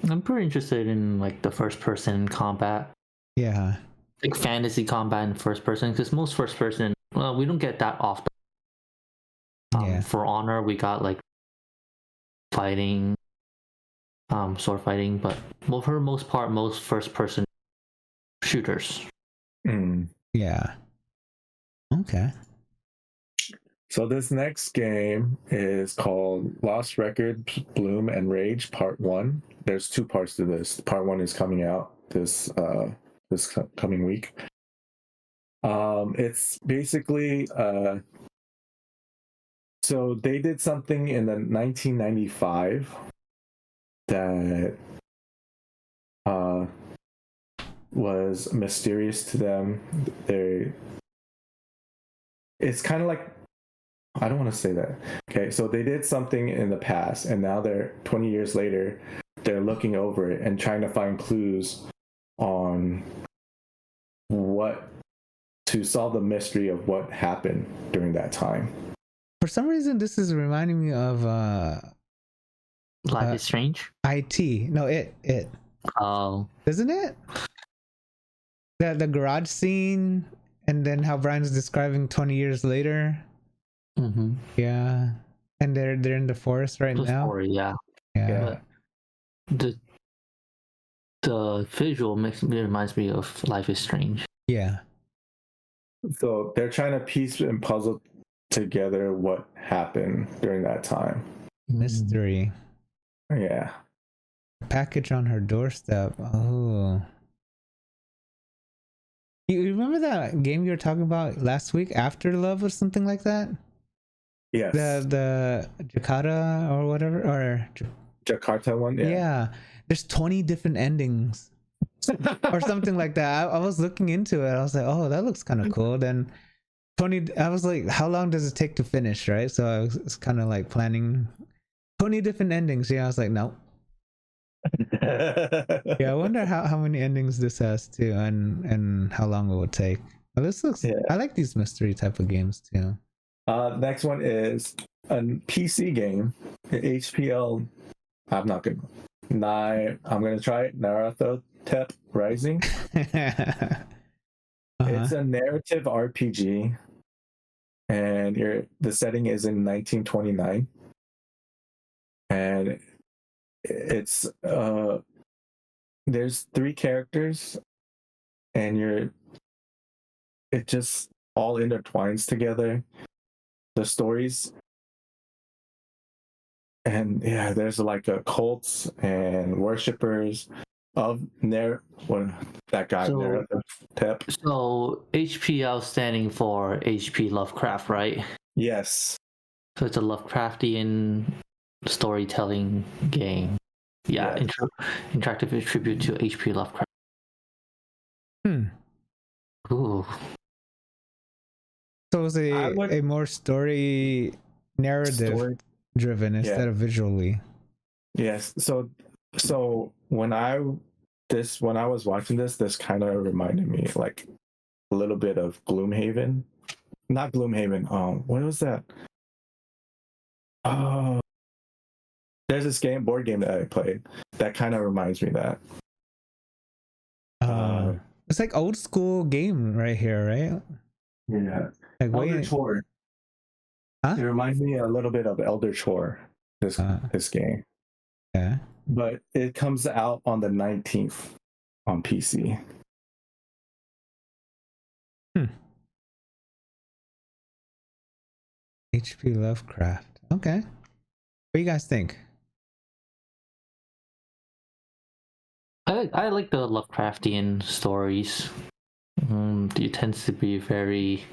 I'm pretty interested in like the first person combat. Yeah. Like fantasy combat in first person, because most first person, we don't get that often. For Honor, we got like fighting, sword fighting, but for the most part, most first person shooters. Yeah. Okay. So this next game is called Lost Record, Bloom and Rage Part 1. There's 2 parts to this. Part 1 is coming out this coming week. It's basically so they did something in the 1995 that was mysterious to them. It's kind of like, I don't want to say that. Okay, so they did something in the past, and now they're 20 years later, they're looking over it and trying to find clues on what to solve the mystery of what happened during that time. For some reason, this is reminding me of Life is Strange. IT. No, it. Oh, Isn't it? the garage scene, and then how Brian's describing 20 years later. Yeah, and they're in the forest right now. Story, yeah. The visual reminds me of Life is Strange. Yeah. So they're trying to piece and puzzle together what happened during that time. Mystery. Yeah. Package on her doorstep. Oh. You remember that game you were talking about last week, After Love or something like that? Yes. The Jakarta or whatever, or Jakarta one. Yeah. There's 20 different endings or something like that. I was looking into it. I was like, oh, that looks kind of cool. Then 20. I was like, how long does it take to finish, right? So I was kind of like planning 20 different endings. Yeah, I was like, no. Yeah, I wonder how many endings this has too, and how long it would take. Well, this looks. Yeah. I like these mystery type of games too. Next one is a PC game, HPL. I'm not gonna. I'm gonna try it. Nyarlathotep Rising. It's a narrative RPG, and the setting is in 1929, and it's there's 3 characters, and it just all intertwines together. The stories, and yeah, there's like a cults and worshippers of that guy. So HPL standing for HP Lovecraft, right? Yes. So it's a Lovecraftian storytelling game. Yeah, yes. Interactive tribute to HP Lovecraft. Ooh. So it's a more story narrative driven instead of visually. Yes. So when I was watching this kind of reminded me like a little bit of Gloomhaven. Not Gloomhaven. What was that? There's this board game that I played that kind of reminds me of that. It's like old school game right here, right? Yeah. Like Elder Chore. Huh? It reminds me a little bit of Elder Chore, this game. Yeah. But it comes out on the 19th on PC. HP Lovecraft. Okay. What do you guys think? I like the Lovecraftian stories. It tends to be very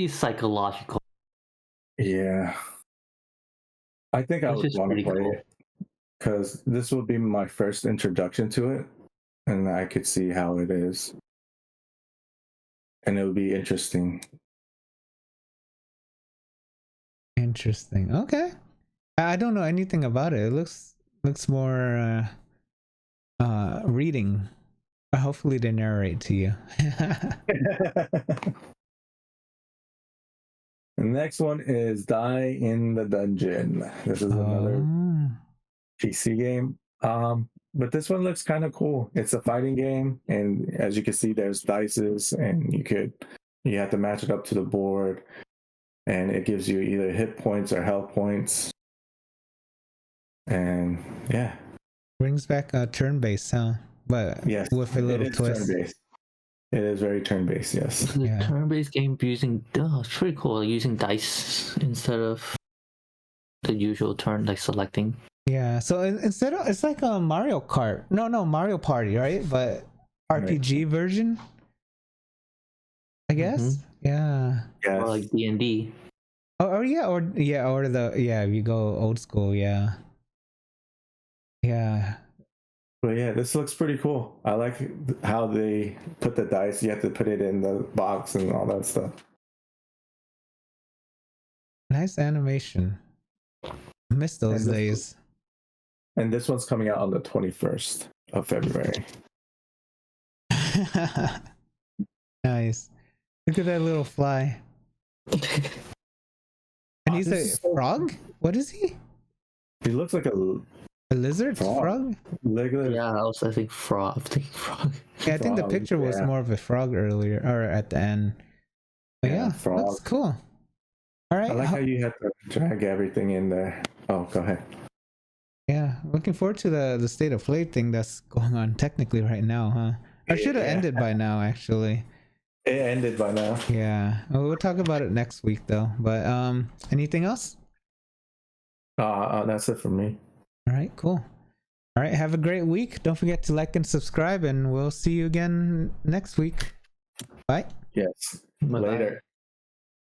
psychological. Yeah. I think I would want to play it because this will be my first introduction to it, and I could see how it is. And it would be interesting. Interesting. Okay. I don't know anything about it. It looks more reading. Hopefully they narrate to you. The next one is Die in the Dungeon. This is another PC game. But this one looks kind of cool. It's a fighting game, and as you can see, there's dices, and you have to match it up to the board, and it gives you either hit points or health points. And yeah, brings back a turn-based, huh? But yes, with a little twist. Turn-based. It is very turn-based, yes. Yeah. Turn-based game using it's pretty cool. Using dice instead of the usual turn, like selecting. Yeah. So instead of it's like a Mario Kart. No, Mario Party, right? But RPG version. I guess. Yeah. Or like D&D. Or you go old school, yeah. Yeah. But yeah, this looks pretty cool. I like how they put the dice. You have to put it in the box and all that stuff. Nice animation. I miss those days. And this one's coming out on the 21st of February. Nice. Look at that little fly. And he's a frog? What is he? He looks like a A lizard? Frog? Yeah, I think frog. Yeah, I think the picture was more of a frog earlier, or at the end. But yeah, frog. That's cool. All right. I like how you have to drag everything in there. Oh, go ahead. Yeah, looking forward to the state of play thing that's going on technically right now, huh? I should have ended by now, actually. It ended by now. Yeah, well, we'll talk about it next week though. But anything else? That's it for me. All right, cool. All right, have a great week. Don't forget to like and subscribe, and we'll see you again next week. Bye. Yes. Bye-bye. Later.